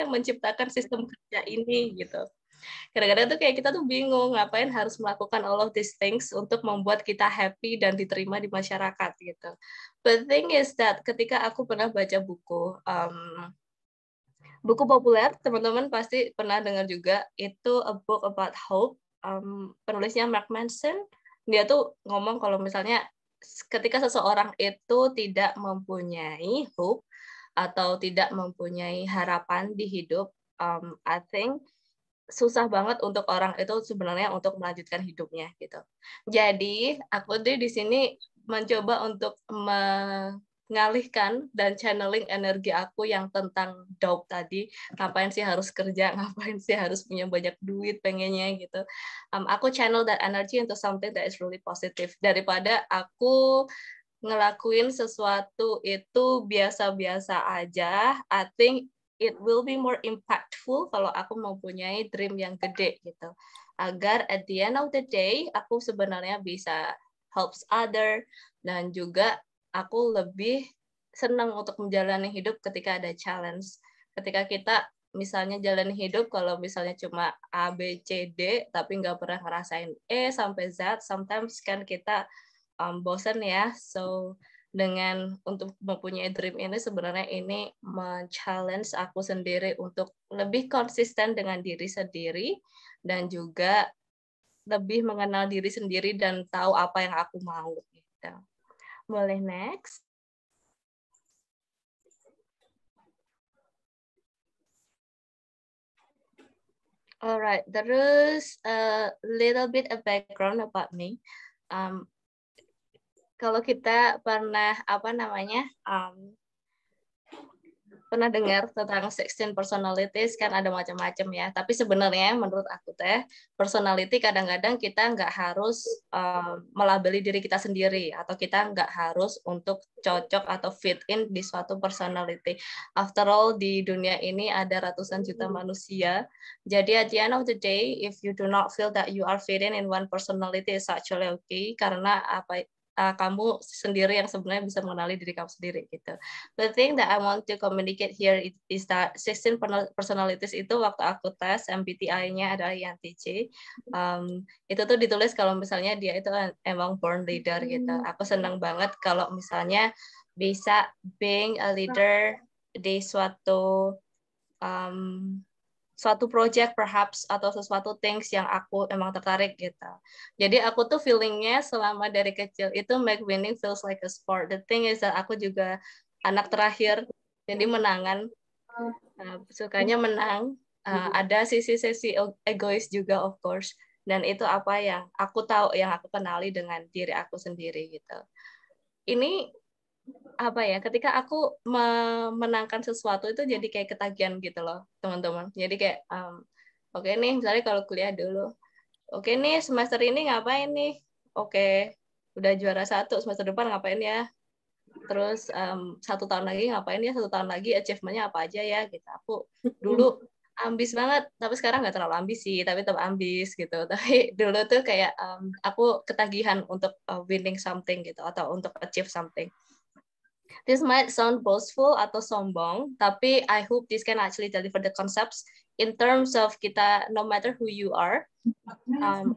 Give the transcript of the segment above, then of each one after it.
yang menciptakan sistem kerja ini gitu. Kadang-kadang tuh kayak kita tuh bingung ngapain harus melakukan all of these things untuk membuat kita happy dan diterima di masyarakat gitu. But the thing is that ketika aku pernah baca buku populer, teman-teman pasti pernah dengar juga, itu A Book About Hope, penulisnya Mark Manson. Dia tuh ngomong kalau misalnya ketika seseorang itu tidak mempunyai hope atau tidak mempunyai harapan di hidup, I think susah banget untuk orang itu sebenarnya untuk melanjutkan hidupnya gitu. Jadi aku tuh di sini mencoba untuk mengalihkan dan channeling energi aku yang tentang dope tadi, ngapain sih harus kerja, ngapain sih harus punya banyak duit pengennya gitu. Aku channel that energy into something that is really positive daripada aku ngelakuin sesuatu itu biasa-biasa aja. I think it will be more impactful kalau aku mempunyai dream yang gede gitu. Agar at the end of the day, aku sebenarnya bisa helps other, dan juga aku lebih senang untuk menjalani hidup ketika ada challenge. Ketika kita misalnya jalan hidup, kalau misalnya cuma A, B, C, D, tapi nggak pernah ngerasain E sampai Z, sometimes kan kita bosan ya. So dengan untuk mempunyai dream ini sebenarnya ini men-challenge aku sendiri untuk lebih konsisten dengan diri sendiri dan juga lebih mengenal diri sendiri dan tahu apa yang aku mau gitu. Boleh next? Alright, terus a little bit of background about me. Kalau kita pernah pernah dengar tentang 16 personalities, kan ada macam-macam ya. Tapi sebenarnya menurut aku personality kadang-kadang kita nggak harus melabeli diri kita sendiri, atau kita nggak harus untuk cocok atau fit in di suatu personality. After all, di dunia ini ada ratusan juta manusia. Jadi at the end of the day, if you do not feel that you are fitting in one personality, it's actually okay, karena kamu sendiri yang sebenarnya bisa mengenali diri kamu sendiri gitu. The thing that I want to communicate here is that 16 personalities itu waktu aku tes MBTI-nya adalah INTJ. Itu tuh ditulis kalau misalnya dia itu emang born leader gitu. Aku senang banget kalau misalnya bisa being a leader di suatu project perhaps, atau sesuatu things yang aku emang tertarik gitu. Jadi aku tuh feelingnya selama dari kecil itu make winning feels like a sport. The thing is that aku juga anak terakhir, jadi menangan, sukanya menang. Ada sisi-sisi egois juga of course, dan itu apa yang aku tahu, yang aku kenali dengan diri aku sendiri gitu. Ini apa ya, ketika aku memenangkan sesuatu itu jadi kayak ketagihan gitu loh teman-teman. Jadi kayak oke nih, misalnya kalau kuliah dulu, oke nih semester ini ngapain nih, oke udah juara 1, semester depan ngapain ya, terus 1 tahun lagi ngapain ya, 1 tahun lagi achievementnya apa aja ya gitu. Aku dulu ambis banget, tapi sekarang nggak terlalu ambis sih, tapi tetap ambis gitu. Tapi dulu tuh kayak aku ketagihan untuk winning something gitu, atau untuk achieve something. This might sound boastful atau sombong, tapi I hope this can actually deliver the concepts in terms of kita, no matter who you are,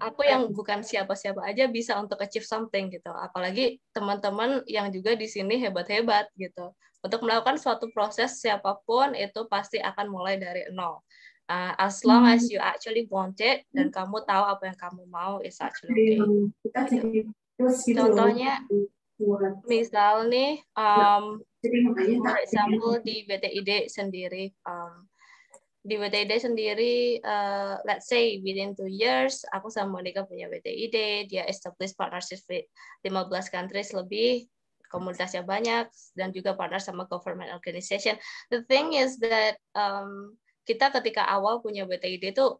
aku yang bukan siapa-siapa aja bisa untuk achieve something gitu. Apalagi teman-teman yang juga di sini hebat-hebat gitu. Untuk melakukan suatu proses, siapapun itu pasti akan mulai dari nol. As long as you actually want it dan kamu tahu apa yang kamu mau, it's actually okay. Gitu. Contohnya, misal nih, for example di BTID sendiri, let's say within 2 years, aku sama Monica punya BTID, dia establish partnership with 15 countries lebih, komunitasnya banyak, dan juga partner sama government organization. The thing is that kita ketika awal punya BTID itu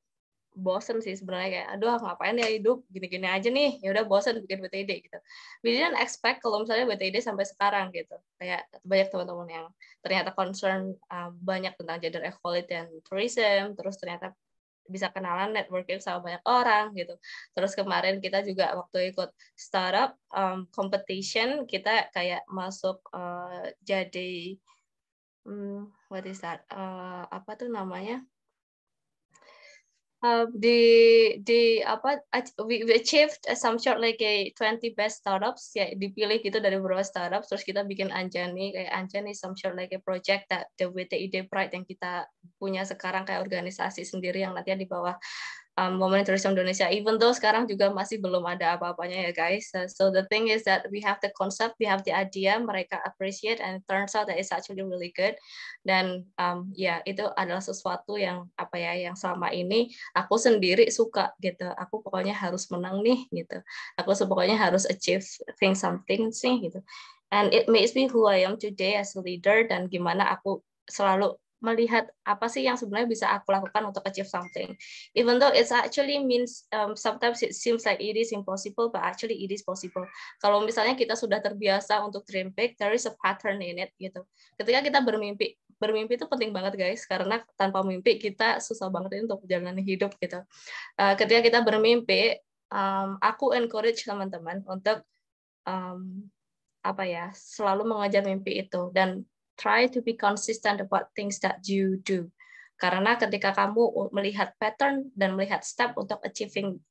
bosen sih sebenarnya, kayak aduh ngapain ya hidup gini-gini aja nih, ya udah bosen bikin BTID gitu. We didn't expect kalau misalnya BTID sampai sekarang gitu, kayak banyak teman-teman yang ternyata concern banyak tentang gender equality dan tourism, terus ternyata bisa kenalan networking sama banyak orang gitu. Terus kemarin kita juga waktu ikut startup competition, kita kayak masuk jadi what is that? Apa tuh namanya? We achieved some sort like a 20 best startups, ya dipilih gitu dari beberapa startups, terus kita bikin Anjani, kayak Anjani some sort like a project that the WTID Pride yang kita punya sekarang kayak organisasi sendiri yang nantinya di bawah Women in Tourism Indonesia, even though sekarang juga masih belum ada apa-apanya ya guys. So the thing is that we have the concept, we have the idea, mereka appreciate, and it turns out that it's actually really good. Dan ya itu adalah sesuatu yang apa ya, yang selama ini aku sendiri suka gitu. Aku pokoknya harus menang nih gitu. Aku pokoknya harus achieve something sih gitu. And it makes me who I am today as a leader, dan gimana aku selalu melihat apa sih yang sebenarnya bisa aku lakukan untuk achieve something. Even though it actually means sometimes it seems like it is impossible, but actually it is possible. Kalau misalnya kita sudah terbiasa untuk dream big, there is a pattern in it gitu. Ketika kita bermimpi itu penting banget guys, karena tanpa mimpi kita susah banget untuk menjalani hidup gitu. Ketika kita bermimpi, aku encourage teman-teman untuk selalu mengejar mimpi itu, dan try to be consistent about things that you do. Karena ketika kamu melihat pattern dan melihat step untuk achieving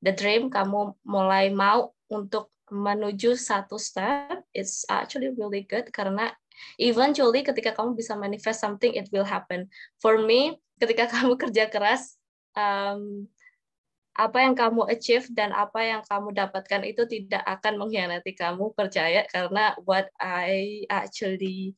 the dream, kamu mulai mau untuk menuju satu step, it's actually really good, karena eventually ketika kamu bisa manifest something, it will happen. For me, ketika kamu kerja keras, apa yang kamu achieve dan apa yang kamu dapatkan itu tidak akan mengkhianati kamu, percaya, karena what I actually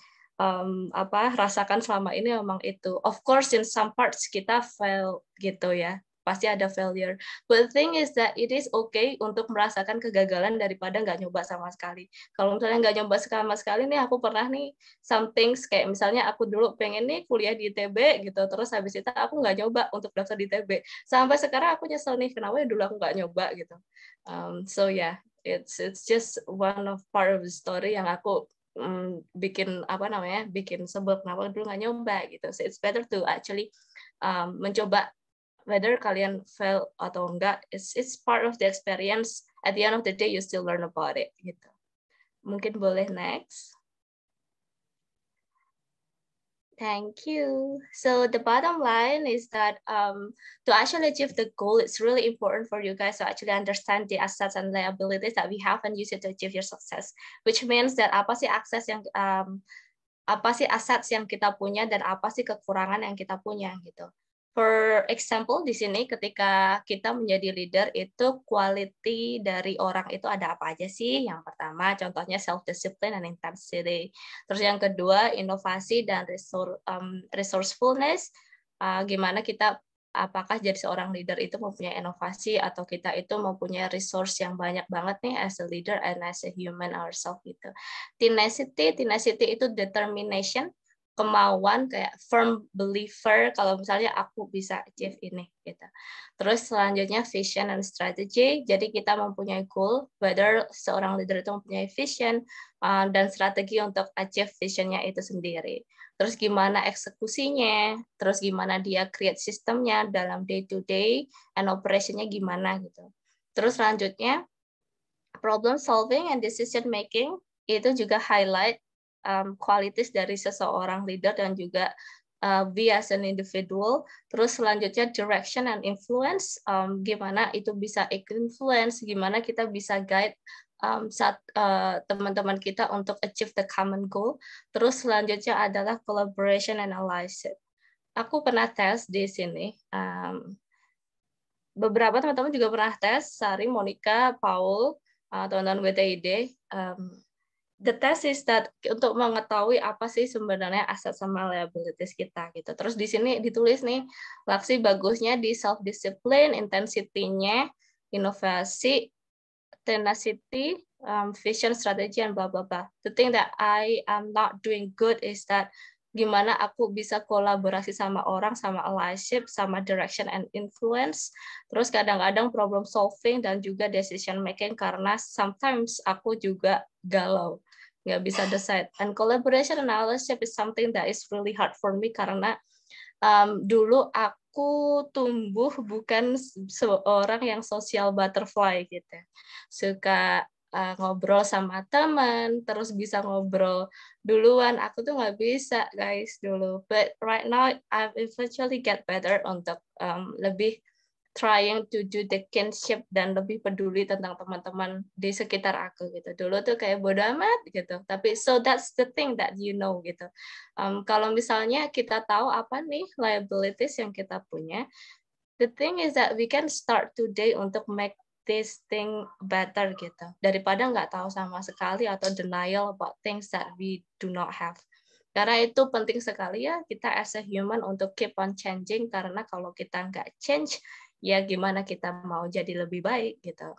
rasakan selama ini memang itu. Of course in some parts kita fail gitu ya, pasti ada failure. But the thing is that it is okay untuk merasakan kegagalan daripada nggak nyoba sama sekali. Kalau misalnya nggak nyoba sama sekali nih, aku pernah nih something kayak misalnya aku dulu pengen nih kuliah di ITB gitu, terus habis itu aku nggak nyoba untuk daftar di ITB. Sampai sekarang aku nyesel nih, kenapa ya dulu aku nggak nyoba gitu. So yeah, it's just one of part of the story yang aku bikin sebel kenapa dulu nggak nyoba gitu. So it's better to actually mencoba, whether kalian fail atau enggak, it's part of the experience. At the end of the day, you still learn about it. Gitu. Mungkin boleh next. Thank you. So the bottom line is that to actually achieve the goal, it's really important for you guys to actually understand the assets and liabilities that we have and use it to achieve your success. Which means that apa sih assets yang kita punya dan apa sih kekurangan yang kita punya gitu. For example, di sini ketika kita menjadi leader, itu quality dari orang itu ada apa aja sih? Yang pertama, contohnya self-discipline and intensity. Terus yang kedua, inovasi dan resourcefulness. Gimana kita, apakah jadi seorang leader itu mempunyai inovasi atau kita itu mempunyai resource yang banyak banget nih as a leader and as a human ourselves gitu. Tenacity itu determination, kemauan, kayak firm believer kalau misalnya aku bisa achieve ini gitu. Terus selanjutnya vision and strategy. Jadi kita mempunyai goal, whether seorang leader itu mempunyai vision dan strategi untuk achieve visionnya itu sendiri. Terus gimana eksekusinya, terus gimana dia create sistemnya dalam day to day and operationnya gimana gitu. Terus selanjutnya problem solving and decision making, itu juga highlight qualities dari seseorang leader dan juga we as an individual. Terus selanjutnya direction and influence, gimana itu bisa influence, gimana kita bisa guide teman-teman kita untuk achieve the common goal. Terus selanjutnya adalah collaboration and allyship. Aku pernah tes di sini. Beberapa teman-teman juga pernah tes, Sari, Monica, Paul, teman-teman WTID. The test is that untuk mengetahui apa sih sebenarnya aset sama liabilities kita gitu. Terus di sini ditulis nih, Laksi bagusnya di self discipline, intensity-nya, inovasi, tenacity, vision, strategy, and blah blah blah. The thing that I am not doing good is that gimana aku bisa kolaborasi sama orang, sama allyship, sama direction and influence. Terus kadang-kadang problem solving dan juga decision making, karena sometimes aku juga galau, nggak bisa decide. And collaboration and allyship is something that is really hard for me, karena dulu aku tumbuh bukan seorang yang social butterfly gitu. Suka ngobrol sama teman, terus bisa ngobrol duluan. Aku tuh nggak bisa, guys, dulu. But right now, I've eventually get better untuk lebih trying to do the kinship dan lebih peduli tentang teman-teman di sekitar aku gitu. Dulu tuh kayak bodo amat gitu. Tapi so that's the thing that you know gitu. Kalau misalnya kita tahu apa nih liabilities yang kita punya, the thing is that we can start today untuk make this thing better gitu. Daripada nggak tahu sama sekali atau denial about things that we do not have. Karena itu penting sekali ya kita as a human untuk keep on changing, karena kalau kita nggak change, ya gimana kita mau jadi lebih baik gitu.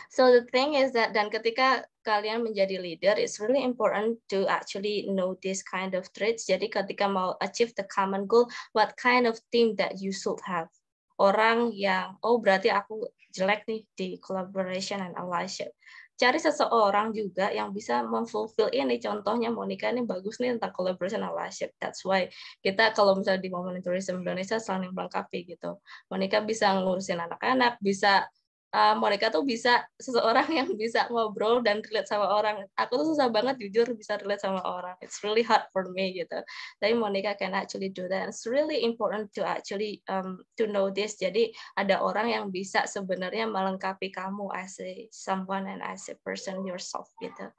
So the thing is that, dan ketika kalian menjadi leader, it's really important to actually know this kind of traits. Jadi ketika mau achieve the common goal, what kind of team that you should have. Orang yang, oh berarti aku jelek nih di collaboration and allyship. Cari seseorang juga yang bisa memfulfill ini. Contohnya Monica ini bagus nih tentang collaboration and allyship. That's why kita kalau misalnya di Women in Tourism Indonesia saling melengkapi gitu. Monica bisa ngurusin anak-anak, bisa Monica tuh bisa seseorang yang bisa ngobrol dan relate sama orang. Aku tuh susah banget jujur bisa relate sama orang. It's really hard for me gitu. Tapi Monica can actually do that. It's really important to actually to know this. Jadi ada orang yang bisa sebenarnya melengkapi kamu as a someone and as a person yourself gitu.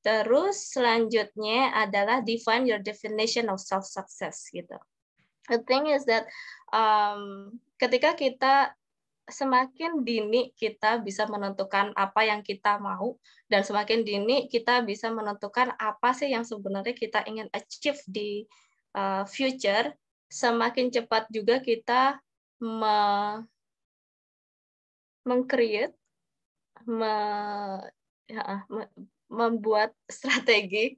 Terus selanjutnya adalah define your definition of self success gitu. The thing is that ketika kita semakin dini kita bisa menentukan apa yang kita mau, dan semakin dini kita bisa menentukan apa sih yang sebenarnya kita ingin achieve di future, semakin cepat juga kita meng-create, membuat strategi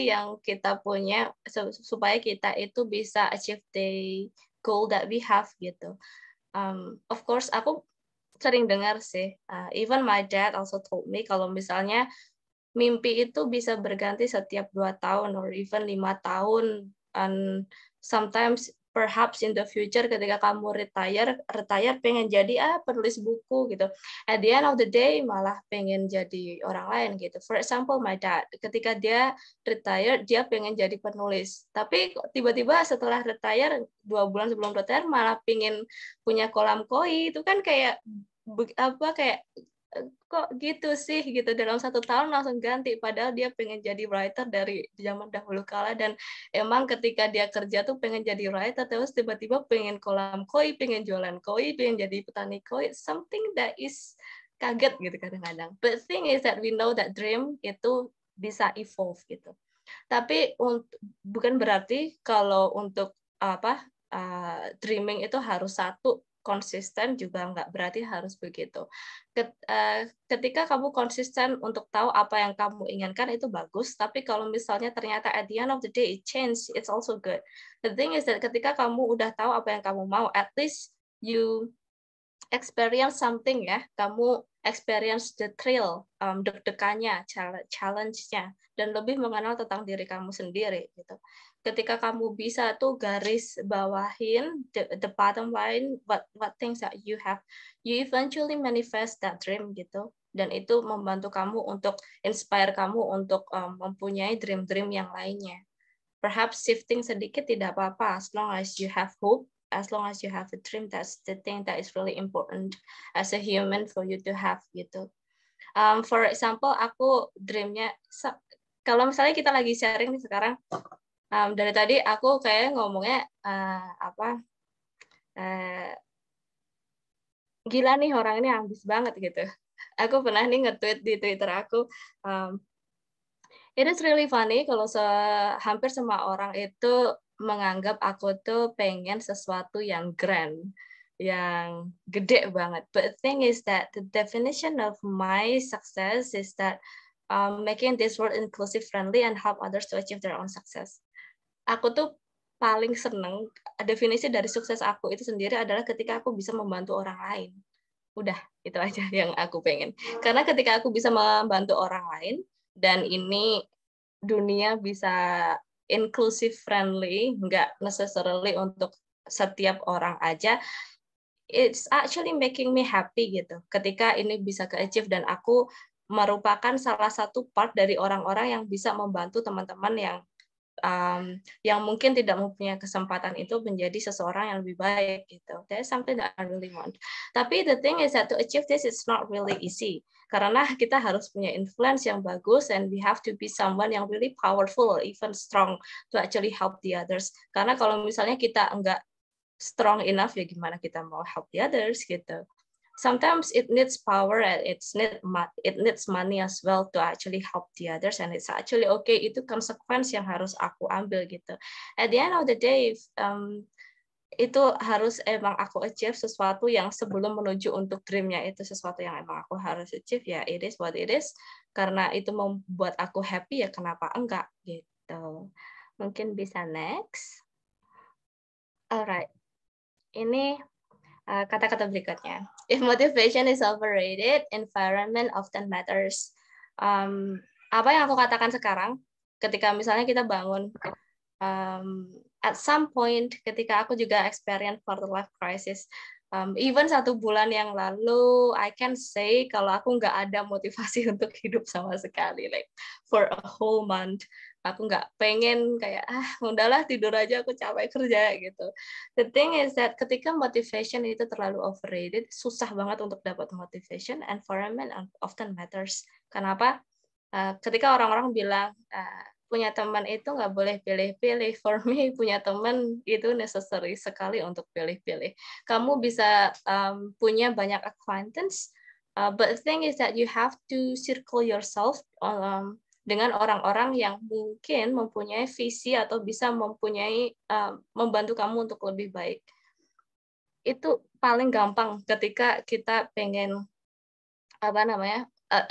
yang kita punya supaya kita itu bisa achieve the goal that we have gitu. Of course, aku sering dengar sih, even my dad also told me kalau misalnya mimpi itu bisa berganti setiap 2 tahun or even 5 tahun, and sometimes perhaps in the future ketika kamu retire pengen jadi penulis buku gitu. At the end of the day malah pengen jadi orang lain gitu. For example, my dad ketika dia retire dia pengen jadi penulis. Tapi tiba-tiba setelah retire 2 bulan sebelum retire malah pengen punya kolam koi. Itu kan kayak kok gitu sih gitu, dalam 1 tahun langsung ganti, padahal dia pengen jadi writer dari zaman dahulu kala, dan emang ketika dia kerja tuh pengen jadi writer, terus tiba-tiba pengen kolam koi, pengen jualan koi, pengen jadi petani koi, something that is kaget gitu kadang-kadang. But thing is that we know that dream itu bisa evolve gitu. Tapi bukan berarti kalau untuk dreaming itu harus satu, konsisten juga nggak berarti harus begitu. Ketika kamu konsisten untuk tahu apa yang kamu inginkan itu bagus, tapi kalau misalnya ternyata at the end of the day it change, it's also good. The thing is that ketika kamu udah tahu apa yang kamu mau, at least you experience something ya, kamu experience the thrill, deg-degannya, challenge-nya, dan lebih mengenal tentang diri kamu sendiri gitu. Ketika kamu bisa tuh garis bawahin the bottom line, what things that you have, you eventually manifest that dream gitu, dan itu membantu kamu untuk inspire kamu untuk mempunyai dream-dream yang lainnya. Perhaps shifting sedikit tidak apa-apa, as long as you have hope, as long as you have a dream, that's the thing that is really important as a human for you to have gitu. For example, aku dreamnya, kalau misalnya kita lagi sharing nih sekarang, dari tadi aku kayak ngomongnya gila nih orang ini ambis banget gitu. Aku pernah nih nge-tweet di Twitter aku, it is really funny kalau hampir semua orang itu menganggap aku tuh pengen sesuatu yang grand, yang gede banget. But the thing is that the definition of my success is that making this world inclusive, friendly, and help others to achieve their own success. Aku tuh paling seneng, definisi dari sukses aku itu sendiri adalah ketika aku bisa membantu orang lain. Udah, itu aja yang aku pengen. Karena ketika aku bisa membantu orang lain, dan ini dunia bisa inclusive friendly, nggak necessarily untuk setiap orang aja, it's actually making me happy gitu. Ketika ini bisa ke-achieve dan aku merupakan salah satu part dari orang-orang yang bisa membantu teman-teman yang mungkin tidak mempunyai kesempatan itu menjadi seseorang yang lebih baik gitu. That's something that I really want. Tapi the thing is that to achieve this it's not really easy. Karena kita harus punya influence yang bagus and we have to be someone yang really powerful or even strong to actually help the others. Karena kalau misalnya kita enggak strong enough ya gimana kita mau help the others gitu. Sometimes it needs power and it needs money as well to actually help the others and it's actually okay, itu konsekuensi yang harus aku ambil gitu. At the end of the day, itu harus emang aku achieve sesuatu yang sebelum menuju untuk dreamnya itu sesuatu yang emang aku harus achieve, ya it is what it is. Karena itu membuat aku happy ya kenapa enggak gitu. Mungkin bisa next. Alright, ini kata-kata berikutnya. If motivation is overrated, environment often matters. Apa yang aku katakan sekarang, ketika misalnya kita bangun, at some point, ketika aku juga experience quarter life crisis, even 1 bulan yang lalu, I can say kalau aku nggak ada motivasi untuk hidup sama sekali, like for a whole month. Aku nggak pengen kayak udahlah tidur aja aku capek kerja gitu. The thing is that ketika motivation itu terlalu overrated, susah banget untuk dapat motivation. Environment often matters. Kenapa? Ketika orang-orang bilang punya teman itu nggak boleh pilih-pilih, for me punya teman itu necessary sekali untuk pilih-pilih. Kamu bisa punya banyak acquaintance, but the thing is that you have to circle yourself dengan orang-orang yang mungkin mempunyai visi atau bisa membantu kamu untuk lebih baik. Itu paling gampang ketika kita pengen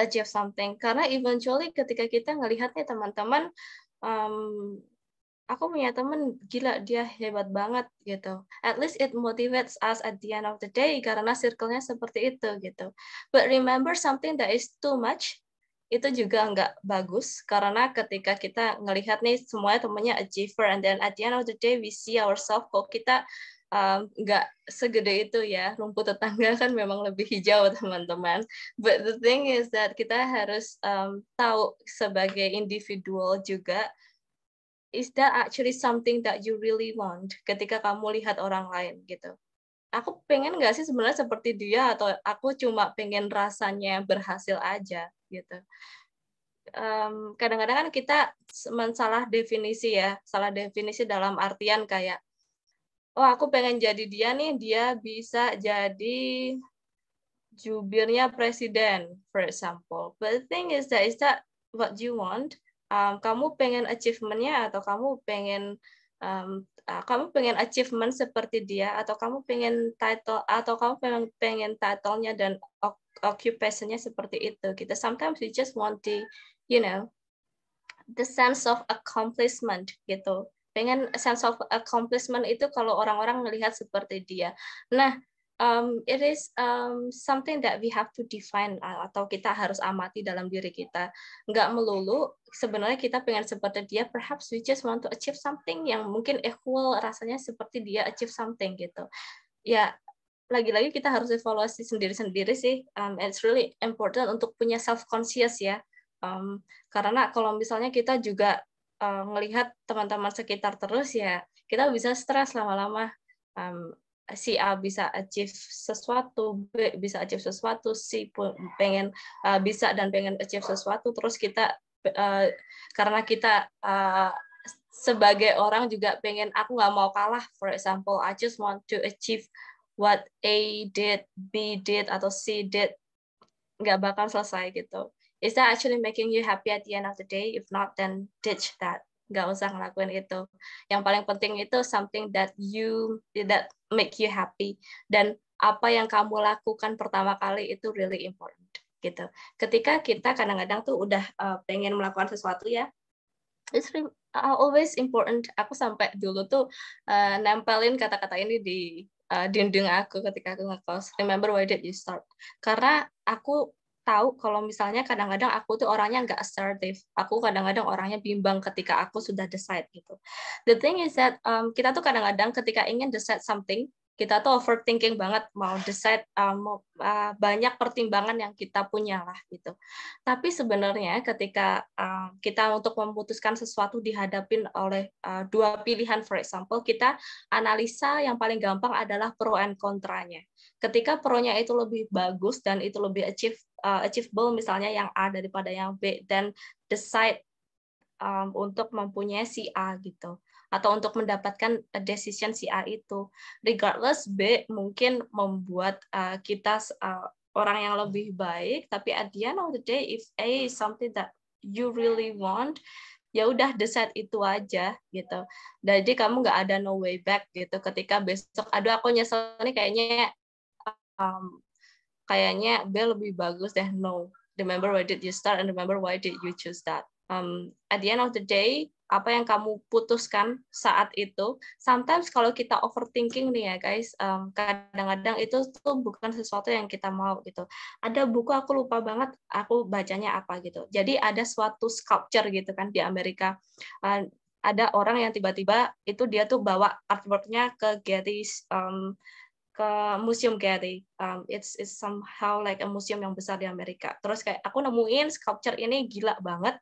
achieve something. Karena eventually ketika kita ngelihatnya teman-teman, aku punya teman gila dia hebat banget gitu. At least it motivates us at the end of the day karena circle-nya seperti itu gitu. But remember something that is too much itu juga nggak bagus karena ketika kita ngelihat nih semuanya temennya achiever and then at the end of the day we see ourselves kok kita nggak segede itu ya, rumput tetangga kan memang lebih hijau teman-teman. But the thing is that kita harus tahu sebagai individual juga, is that actually something that you really want ketika kamu lihat orang lain gitu. Aku pengen nggak sih sebenarnya seperti dia atau aku cuma pengen rasanya berhasil aja gitu. Kadang-kadang kan kita salah definisi ya, salah definisi dalam artian kayak, oh aku pengen jadi dia nih, dia bisa jadi jubirnya presiden, for example. But the thing is that what you want? Kamu pengen achievement-nya atau kamu pengen achievement seperti dia atau kamu pengen title atau kamu pengen title-nya dan occupation-nya seperti itu. Kita sometimes we just want the sense of accomplishment gitu. Pengen sense of accomplishment itu kalau orang-orang melihat seperti dia. Nah, it is something that we have to define atau kita harus amati dalam diri kita. Nggak melulu sebenarnya kita pengen seperti dia, perhaps we just want to achieve something yang mungkin equal rasanya seperti dia achieve something gitu. Ya, lagi-lagi kita harus evaluasi sendiri-sendiri sih. It's really important untuk punya self-conscious ya. Karena kalau misalnya kita juga ngelihat teman-teman sekitar terus ya, kita bisa stres lama-lama. Si A bisa achieve sesuatu, B bisa achieve sesuatu, C pengen bisa dan pengen achieve sesuatu, terus kita karena kita sebagai orang juga pengen aku nggak mau kalah, for example, I just want to achieve what A did, B did, atau C did, nggak bakal selesai gitu. Is that actually making you happy at the end of the day? If not, then ditch that. Nggak usah ngelakuin itu. Yang paling penting itu something that make you happy. Dan apa yang kamu lakukan pertama kali itu really important. Gitu. Ketika kita kadang-kadang tuh udah pengen melakukan sesuatu ya, it's really, always important. Aku sampai dulu tuh nempelin kata-kata ini di dinding aku ketika aku ngekos. Remember why did you start? Karena aku tahu kalau misalnya kadang-kadang aku tuh orangnya nggak assertive. Aku kadang-kadang orangnya bimbang ketika aku sudah decide gitu. The thing is that kita tuh kadang-kadang ketika ingin decide something, kita tuh overthinking banget, mau decide, banyak pertimbangan yang kita punya lah gitu. Tapi sebenarnya ketika kita untuk memutuskan sesuatu dihadapin oleh dua pilihan, for example, kita analisa yang paling gampang adalah pro and kontranya. Ketika pro-nya itu lebih bagus dan itu lebih achievable, misalnya yang A daripada yang B, dan decide untuk mempunyai si A gitu, atau untuk mendapatkan decision si A itu. Regardless B mungkin membuat kita orang yang lebih baik, tapi at the end of the day, if A is something that you really want, ya udah decide itu aja gitu. Jadi kamu nggak ada no way back gitu. Ketika besok, aduh aku nyesel nih kayaknya B lebih bagus deh. No, remember why did you start and remember why did you choose that. At the end of the day, apa yang kamu putuskan saat itu, sometimes kalau kita overthinking nih ya guys, kadang-kadang itu tuh bukan sesuatu yang kita mau gitu. Ada buku, aku lupa banget aku bacanya apa gitu. Jadi ada suatu sculpture gitu kan di Amerika. Ada orang yang tiba-tiba itu dia tuh bawa artwork-nya ke ke Museum Getty. It's somehow like a museum yang besar di Amerika. Terus kayak aku nemuin sculpture ini gila banget.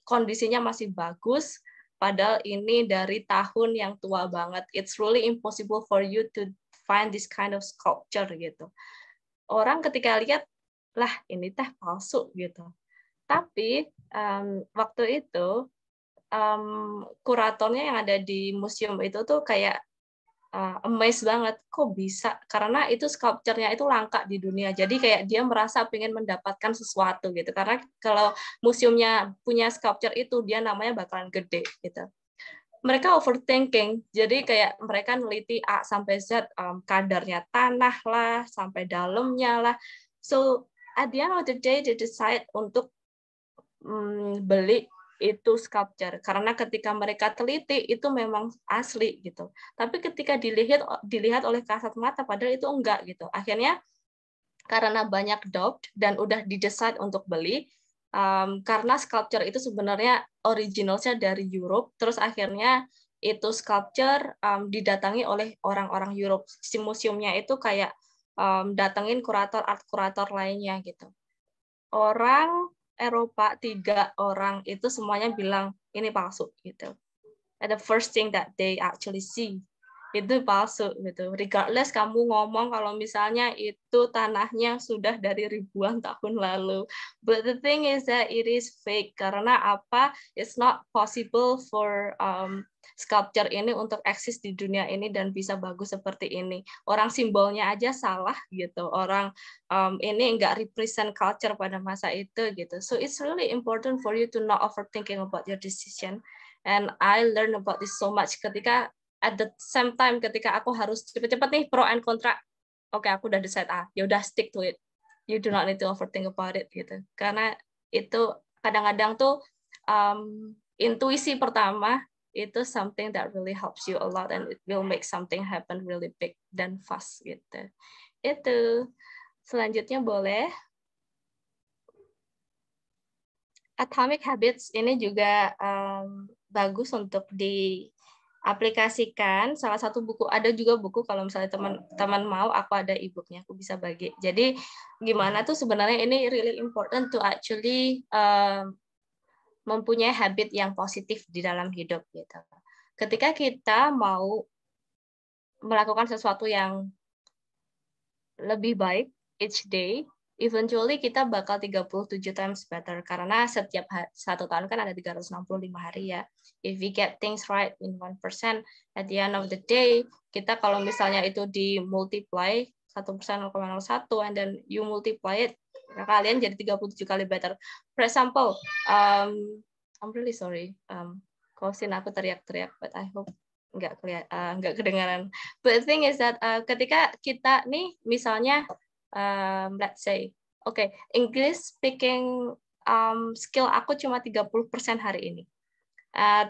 Kondisinya masih bagus, padahal ini dari tahun yang tua banget. It's really impossible for you to find this kind of sculpture gitu. Orang ketika lihat, lah ini teh palsu gitu. Tapi waktu itu kuratornya yang ada di museum itu tuh kayak amazed banget, kok bisa? Karena itu sculpture-nya itu langka di dunia. Jadi kayak dia merasa pengen mendapatkan sesuatu gitu. Karena kalau museumnya punya sculpture itu, dia namanya bakalan gede gitu. Mereka overthinking. Jadi kayak mereka neliti A sampai Z, kadarnya tanah lah, sampai dalamnya lah. So at the end of the day, they decide untuk beli itu sculpture, karena ketika mereka teliti itu memang asli gitu. Tapi ketika dilihat oleh kasat mata, padahal itu enggak gitu. Akhirnya karena banyak doubt dan udah didesain untuk beli, karena sculpture itu sebenarnya originalnya dari Europe, terus akhirnya itu sculpture didatangi oleh orang-orang Europe. Si museumnya itu kayak datengin art kurator lainnya gitu. Orang Eropa 3 orang itu semuanya bilang ini palsu gitu. And the first thing that they actually see itu palsu gitu. Regardless kamu ngomong kalau misalnya itu tanahnya sudah dari ribuan tahun lalu. But the thing is that it is fake. Karena apa? It's not possible for sculpture ini untuk eksis di dunia ini dan bisa bagus seperti ini. Orang simbolnya aja salah gitu. Orang ini nggak represent culture pada masa itu gitu. So it's really important for you to not overthinking about your decision. And I learn about this so much ketika at the same time ketika aku harus cepet-cepet nih pro and kontra. Oke, aku udah decide A, ya udah stick to it. You do not need to overthink about it gitu. Karena itu kadang-kadang tuh intuisi pertama itu something that really helps you a lot and it will make something happen really big dan fast gitu. Itu. Selanjutnya boleh. Atomic Habits ini juga bagus untuk diaplikasikan. Salah satu buku, ada juga buku kalau misalnya teman-teman mau, aku ada e-booknya, aku bisa bagi. Jadi gimana tuh sebenarnya ini really important to actually mempunyai habit yang positif di dalam hidup gitu. Ketika kita mau melakukan sesuatu yang lebih baik each day, eventually kita bakal 37 times better karena setiap satu tahun kan ada 365 hari ya. If we get things right in 1%, at the end of the day, kita kalau misalnya itu di multiply 1% 0,01 and then you multiply it, kalian jadi 37 kali better. For example, I'm really sorry. Kausin aku teriak-teriak, but I hope nggak kedengaran. But the thing is that ketika kita nih misalnya let's say, okay, English speaking skill aku cuma 30% hari ini.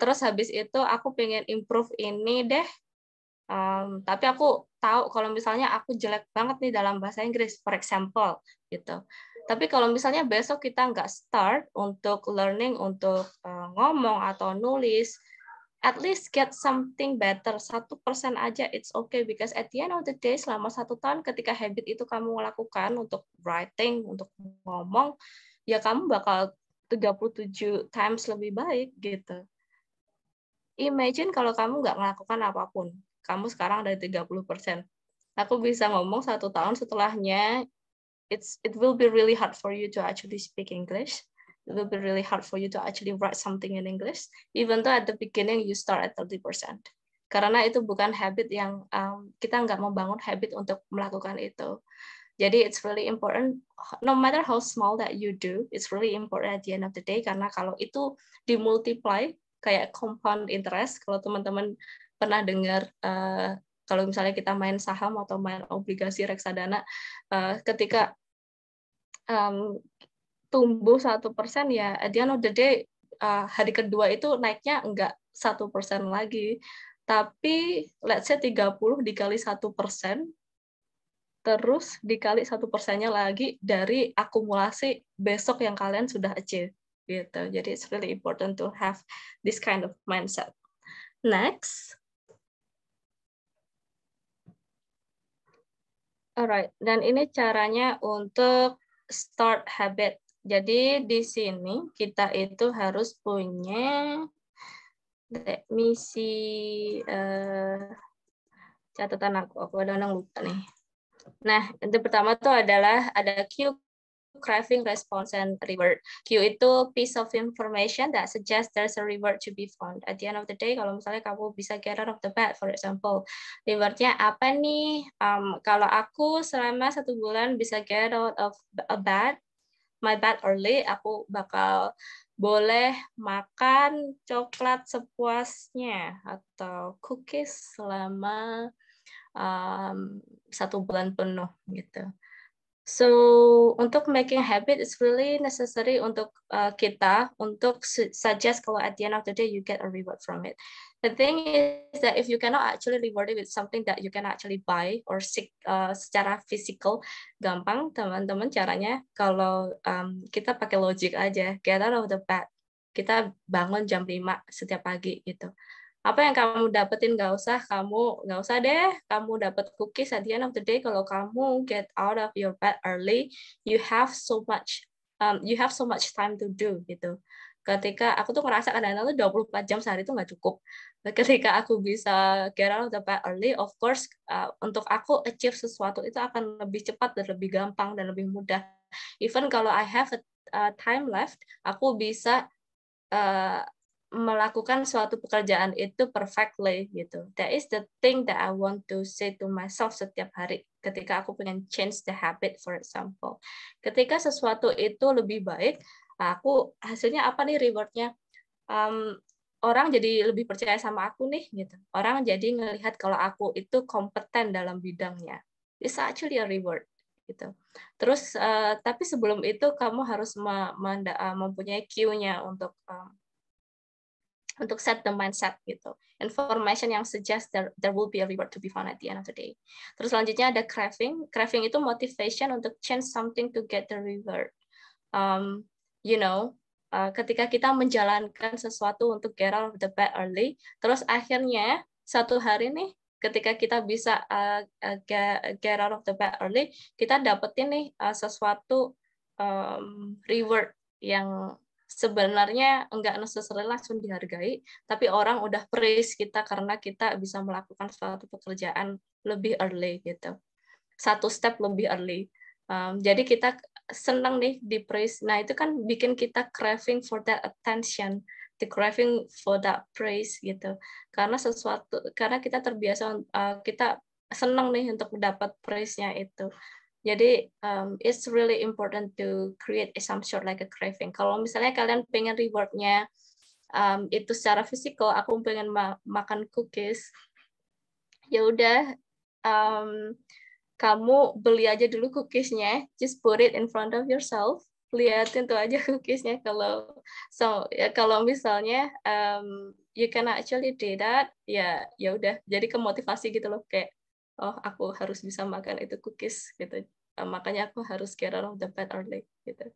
Terus habis itu aku pengen improve ini deh. Tapi aku tahu kalau misalnya aku jelek banget nih dalam bahasa Inggris, for example, gitu. Tapi kalau misalnya besok kita nggak start untuk learning, untuk ngomong atau nulis, at least get something better, 1% aja, it's okay, because at the end of the day, selama 1 tahun ketika habit itu kamu lakukan untuk writing, untuk ngomong, ya kamu bakal 37 times lebih baik, gitu. Imagine kalau kamu nggak melakukan apapun, kamu sekarang ada 30%. Aku bisa ngomong 1 tahun setelahnya, it will be really hard for you to actually speak English. It will be really hard for you to actually write something in English, even though at the beginning you start at 30%. Karena itu bukan habit yang kita nggak membangun habit untuk melakukan itu. Jadi it's really important, no matter how small that you do, it's really important at the end of the day, karena kalau itu dimultiply kayak compound interest, kalau teman-teman pernah dengar kalau misalnya kita main saham atau main obligasi reksadana, ketika tumbuh 1%, ya at the end of the day hari kedua itu naiknya enggak 1% lagi, tapi let's say 30 dikali 1%, terus dikali 1%-nya lagi dari akumulasi besok yang kalian sudah achieve, gitu. Jadi it's really important to have this kind of mindset. Next. Alright, dan ini caranya untuk start habit. Jadi di sini kita itu harus punya, let me see, catatan aku kadang-kadang lupa nih. Nah, yang pertama tuh adalah ada cue, craving, response, and reward. Cue itu piece of information that suggests there's a reward to be found. At the end of the day, kalau misalnya kamu bisa get out of the bed, for example, rewardnya apa nih? Kalau aku selama 1 bulan bisa get out of my bed early, aku bakal boleh makan coklat sepuasnya atau cookies selama 1 bulan penuh, gitu. So untuk making habit, it's really necessary untuk kita untuk suggest kalau at the end of the day you get a reward from it. The thing is that if you cannot actually reward it with something that you can actually buy or seek secara physical, gampang teman-teman caranya kalau kita pakai logic aja, get out of the bed. Kita bangun jam 5 setiap pagi gitu. Apa yang kamu dapetin nggak usah deh kamu dapat cookies at the end of the day. Kalau kamu get out of your bed early, you have so much time to do gitu. Ketika aku tuh ngerasa kadang-kadang tuh 24 jam sehari itu nggak cukup. Ketika aku bisa get out of the bed early, of course untuk aku achieve sesuatu itu akan lebih cepat dan lebih gampang dan lebih mudah. Even kalau I have a time left, aku bisa melakukan suatu pekerjaan itu perfectly gitu. That is the thing that I want to say to myself setiap hari ketika aku pengen change the habit, for example. Ketika sesuatu itu lebih baik, aku hasilnya apa nih rewardnya? Orang jadi lebih percaya sama aku nih gitu. Orang jadi ngelihat kalau aku itu kompeten dalam bidangnya. It's actually a reward gitu. Terus tapi sebelum itu kamu harus mempunyai cue-nya untuk set the mindset gitu. Information yang suggest there will be a reward to be found at the end of the day. Terus selanjutnya ada craving. Craving itu motivation untuk change something to get the reward. Ketika kita menjalankan sesuatu untuk get out of the bed early, terus akhirnya satu hari nih, ketika kita bisa get out of the bed early, kita dapetin nih sesuatu reward yang sebenarnya enggak necessarily langsung dihargai, tapi orang udah praise kita karena kita bisa melakukan suatu pekerjaan lebih early gitu. 1 step lebih early. Jadi kita senang nih di praise. Nah, itu kan bikin kita craving for that attention, the craving for that praise gitu. Karena kita terbiasa, kita senang nih untuk mendapat praise-nya itu. Jadi it's really important to create some sort like a craving. Kalau misalnya kalian pengen reward-nya itu secara fisikal, aku pengen makan cookies, ya udah kamu beli aja dulu cookiesnya, just put it in front of yourself, liatin tuh aja cookiesnya. Kalau misalnya you can actually do that, ya udah, jadi kemotivasi gitu loh, kayak oh aku harus bisa makan itu cookies gitu, makanya aku harus get out of the bed early gitu.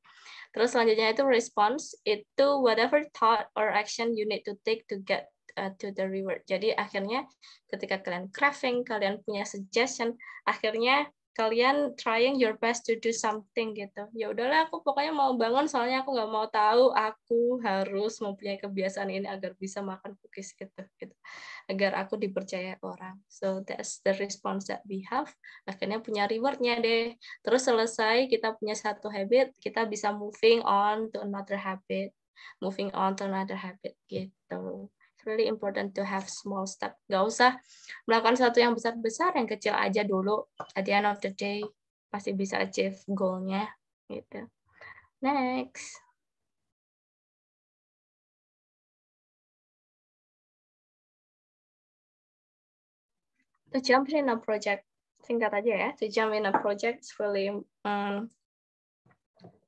Terus selanjutnya itu response, itu whatever thought or action you need to take to get to the reward. Jadi akhirnya ketika kalian craving, kalian punya suggestion, akhirnya kalian trying your best to do something gitu. Ya udahlah, aku pokoknya mau bangun soalnya aku nggak mau tahu aku harus mempunyai kebiasaan ini agar bisa makan cookies gitu. Agar aku dipercaya orang. So that's the response that we have. Akhirnya punya rewardnya deh. Terus selesai kita punya satu habit, kita bisa moving on to another habit. Moving on to another habit gitu. It's really important to have small step. Gak usah melakukan sesuatu yang besar-besar, yang kecil aja dulu. At the end of the day, pasti bisa achieve goal-nya. Gitu. Next. To jump in a project. Singkat aja ya. To jump in a project is really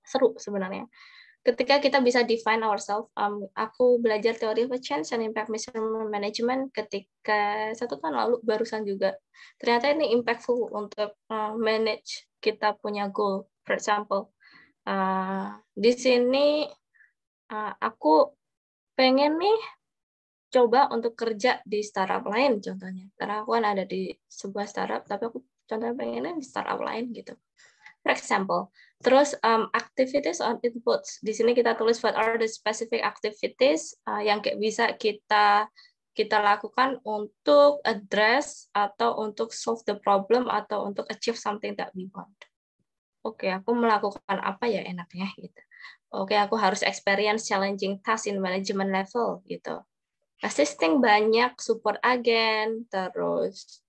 seru sebenarnya. Ketika kita bisa define ourselves, aku belajar teori of change and impact measurement management ketika 1 tahun lalu barusan juga. Ternyata ini impactful untuk manage kita punya goal. For example, di sini aku pengen nih coba untuk kerja di startup lain contohnya. Karena aku kan ada di sebuah startup, tapi aku contohnya pengennya di startup lain gitu. For example, terus activities on inputs. Di sini kita tulis what are the specific activities yang bisa kita lakukan untuk address atau untuk solve the problem atau untuk achieve something that we want. Oke, aku melakukan apa ya enaknya gitu. Oke, aku harus experience challenging task in management level gitu. Assisting banyak support agent, terus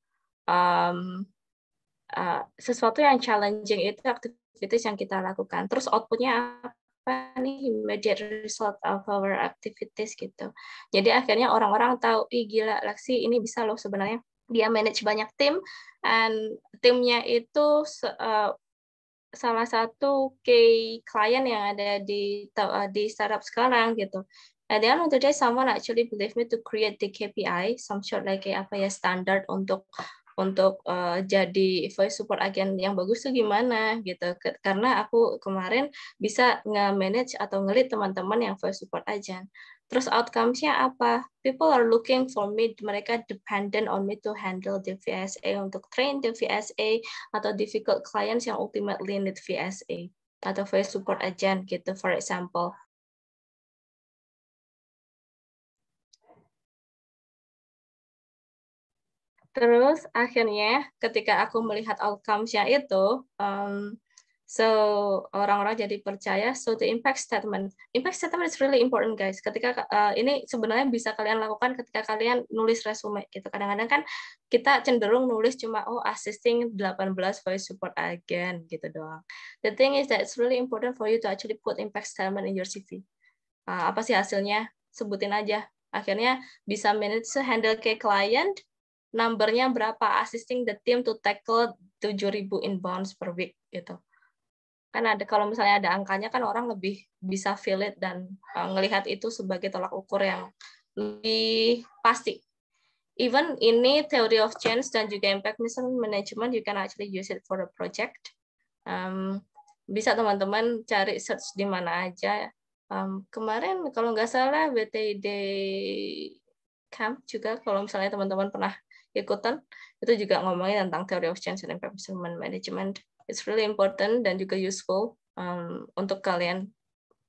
sesuatu yang challenging itu aktivitas yang kita lakukan. Terus outputnya apa nih, immediate result of our activities gitu. Jadi akhirnya orang-orang tahu, ih gila Lexi ini bisa loh sebenarnya. Dia manage banyak tim, and timnya itu salah satu key client yang ada di startup sekarang gitu. At the end of the day, someone actually believe me to create the KPI, some sort like apa ya standar untuk jadi voice support agent yang bagus tuh gimana gitu. Karena aku kemarin bisa nge-manage atau nge-lead teman-teman yang voice support agent. Terus outcomes-nya apa? People are looking for me, mereka dependent on me to handle the VSA, untuk train the VSA atau difficult clients yang ultimately need VSA atau voice support agent gitu, for example. Terus akhirnya ketika aku melihat outcomes-nya itu, so orang-orang jadi percaya. So the impact statement is really important guys. Ketika ini sebenarnya bisa kalian lakukan ketika kalian nulis resume gitu. Kadang-kadang kan kita cenderung nulis cuma assisting 18 voice support agent gitu doang. The thing is that it's really important for you to actually put impact statement in your CV. Apa sih hasilnya? Sebutin aja. Akhirnya bisa manage handle ke client, numbernya berapa, assisting the team to tackle 7.000 inbounds per week gitu. Kan ada, kalau misalnya ada angkanya kan orang lebih bisa feel it dan ngelihat itu sebagai tolak ukur yang lebih pasti. Even ini theory of change dan juga impact management, you can actually use it for a project. Bisa teman-teman cari search di mana aja. Kemarin kalau nggak salah BTD Camp juga, kalau misalnya teman-teman pernah ikutan, itu juga ngomongin tentang theory of change and impact management. It's really important dan juga useful untuk kalian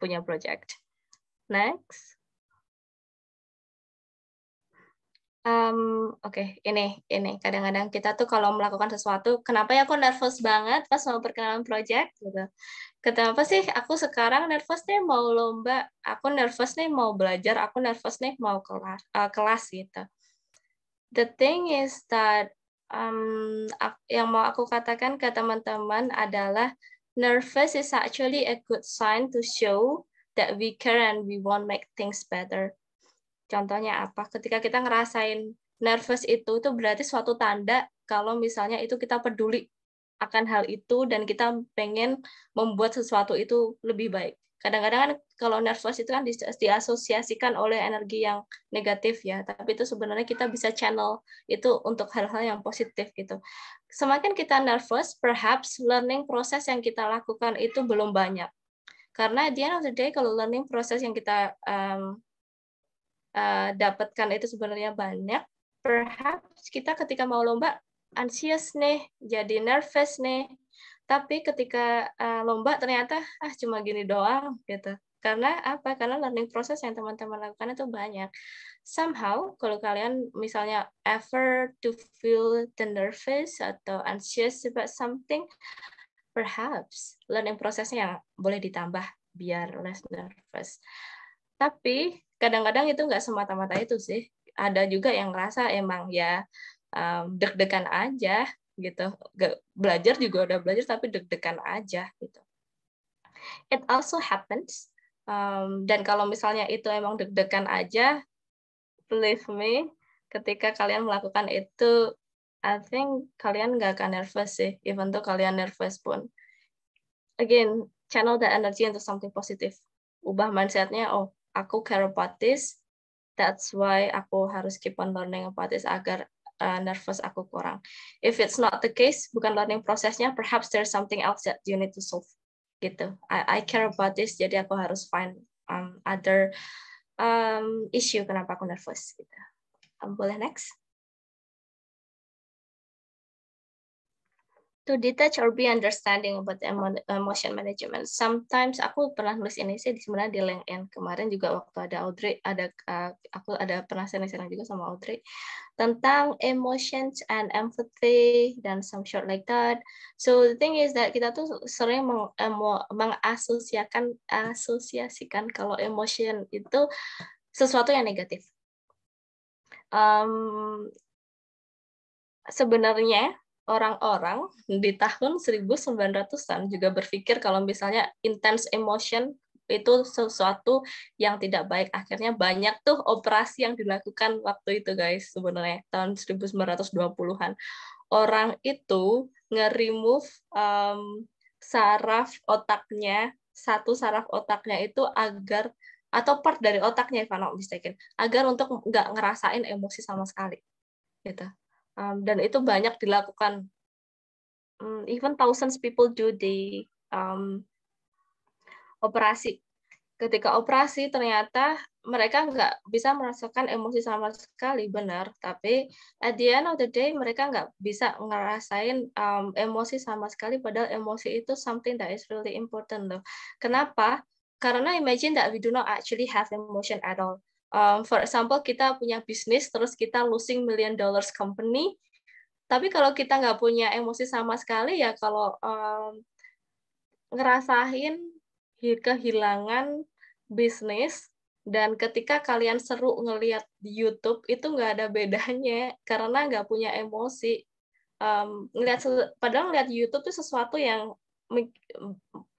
punya project. Next. Oke, ini kadang-kadang kita tuh kalau melakukan sesuatu, kenapa ya aku nervous banget pas mau perkenalan project gitu. Kenapa sih aku sekarang nervous nih mau lomba, aku nervous nih mau belajar, aku nervous nih mau kelas gitu. The thing is that yang mau aku katakan ke teman-teman adalah nervous is actually a good sign to show that we care and we want make things better. Contohnya apa? Ketika kita ngerasain nervous itu berarti suatu tanda kalau misalnya itu kita peduli akan hal itu dan kita pengen membuat sesuatu itu lebih baik. Kadang-kadang kan kalau nervous itu kan diasosiasikan oleh energi yang negatif ya, tapi itu sebenarnya kita bisa channel itu untuk hal-hal yang positif gitu. Semakin kita nervous, perhaps learning proses yang kita lakukan itu belum banyak. Karena at the end of the day, kalau learning proses yang kita dapatkan itu sebenarnya banyak, perhaps kita ketika mau lomba anxious nih, jadi nervous nih. Tapi ketika lomba ternyata cuma gini doang gitu. Karena apa? Karena learning process yang teman-teman lakukan itu banyak. Somehow kalau kalian misalnya ever to feel the nervous atau anxious about something, perhaps learning prosesnya yang boleh ditambah biar less nervous. Tapi kadang-kadang itu nggak semata-mata itu sih. Ada juga yang ngerasa emang ya deg-degan aja gitu. Belajar juga udah belajar tapi deg-degan aja gitu. It also happens. Dan kalau misalnya itu emang deg-degan aja, believe me, ketika kalian melakukan itu, I think kalian nggak akan nervous sih, even though kalian nervous pun. Again, channel the energy into something positive. Ubah mindset-nya, oh, aku care about this, that's why aku harus keep on learning about this agar nervous aku kurang. If it's not the case, bukan learning prosesnya, perhaps there's something else that you need to solve. Gitu. I care about this, jadi aku harus find other issue kenapa aku nervous. Gitu. Boleh next? To detach or be understanding about emotion management. Sometimes aku pernah nulis ini sih sebenarnya di LinkedIn kemarin juga waktu ada Audrey, aku ada pernah sharing juga sama Audrey tentang emotions and empathy dan some short like that. So the thing is that kita tuh sering asosiasikan kalau emotion itu sesuatu yang negatif. Sebenarnya orang-orang di tahun 1900-an juga berpikir kalau misalnya intense emotion itu sesuatu yang tidak baik. Akhirnya banyak tuh operasi yang dilakukan waktu itu guys sebenarnya tahun 1920-an. Orang itu nge-remove saraf otaknya, satu saraf otaknya itu agar atau part dari otaknya if I'm not mistaken, agar untuk nggak ngerasain emosi sama sekali. Gitu. Dan itu banyak dilakukan. Even thousands people do di operasi. Ketika operasi ternyata mereka nggak bisa merasakan emosi sama sekali, benar. Tapi at the end of the day mereka nggak bisa ngerasain emosi sama sekali, padahal emosi itu something that is really important loh. Kenapa? Karena imagine that we do not actually have emotion at all. For example, kita punya bisnis, terus kita losing $1 million company, tapi kalau kita nggak punya emosi sama sekali, ya kalau ngerasain kehilangan bisnis, dan ketika kalian seru ngelihat di YouTube, itu nggak ada bedanya, karena nggak punya emosi. Padahal ngelihat YouTube itu sesuatu yang,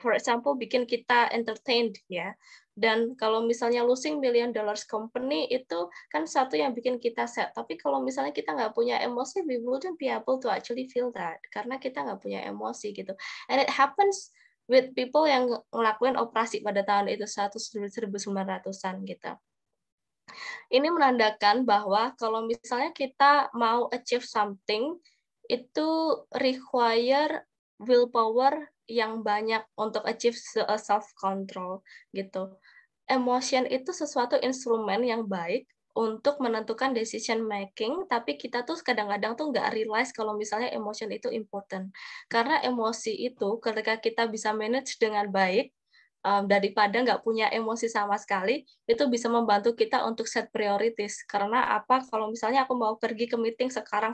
for example, bikin kita entertained ya. Dan kalau misalnya losing $1 million company itu kan satu yang bikin kita sad. Tapi kalau misalnya kita nggak punya emosi, we wouldn't be able to actually feel that karena kita nggak punya emosi gitu. And it happens with people yang ngelakuin operasi pada tahun itu 1900-an gitu. Ini menandakan bahwa kalau misalnya kita mau achieve something, itu require willpower yang banyak untuk achieve self-control gitu. Emotion itu sesuatu instrumen yang baik untuk menentukan decision making, tapi kita tuh kadang-kadang tuh nggak realize kalau misalnya emotion itu important. Karena emosi itu ketika kita bisa manage dengan baik, daripada nggak punya emosi sama sekali, itu bisa membantu kita untuk set priorities. Karena apa? Kalau misalnya aku mau pergi ke meeting sekarang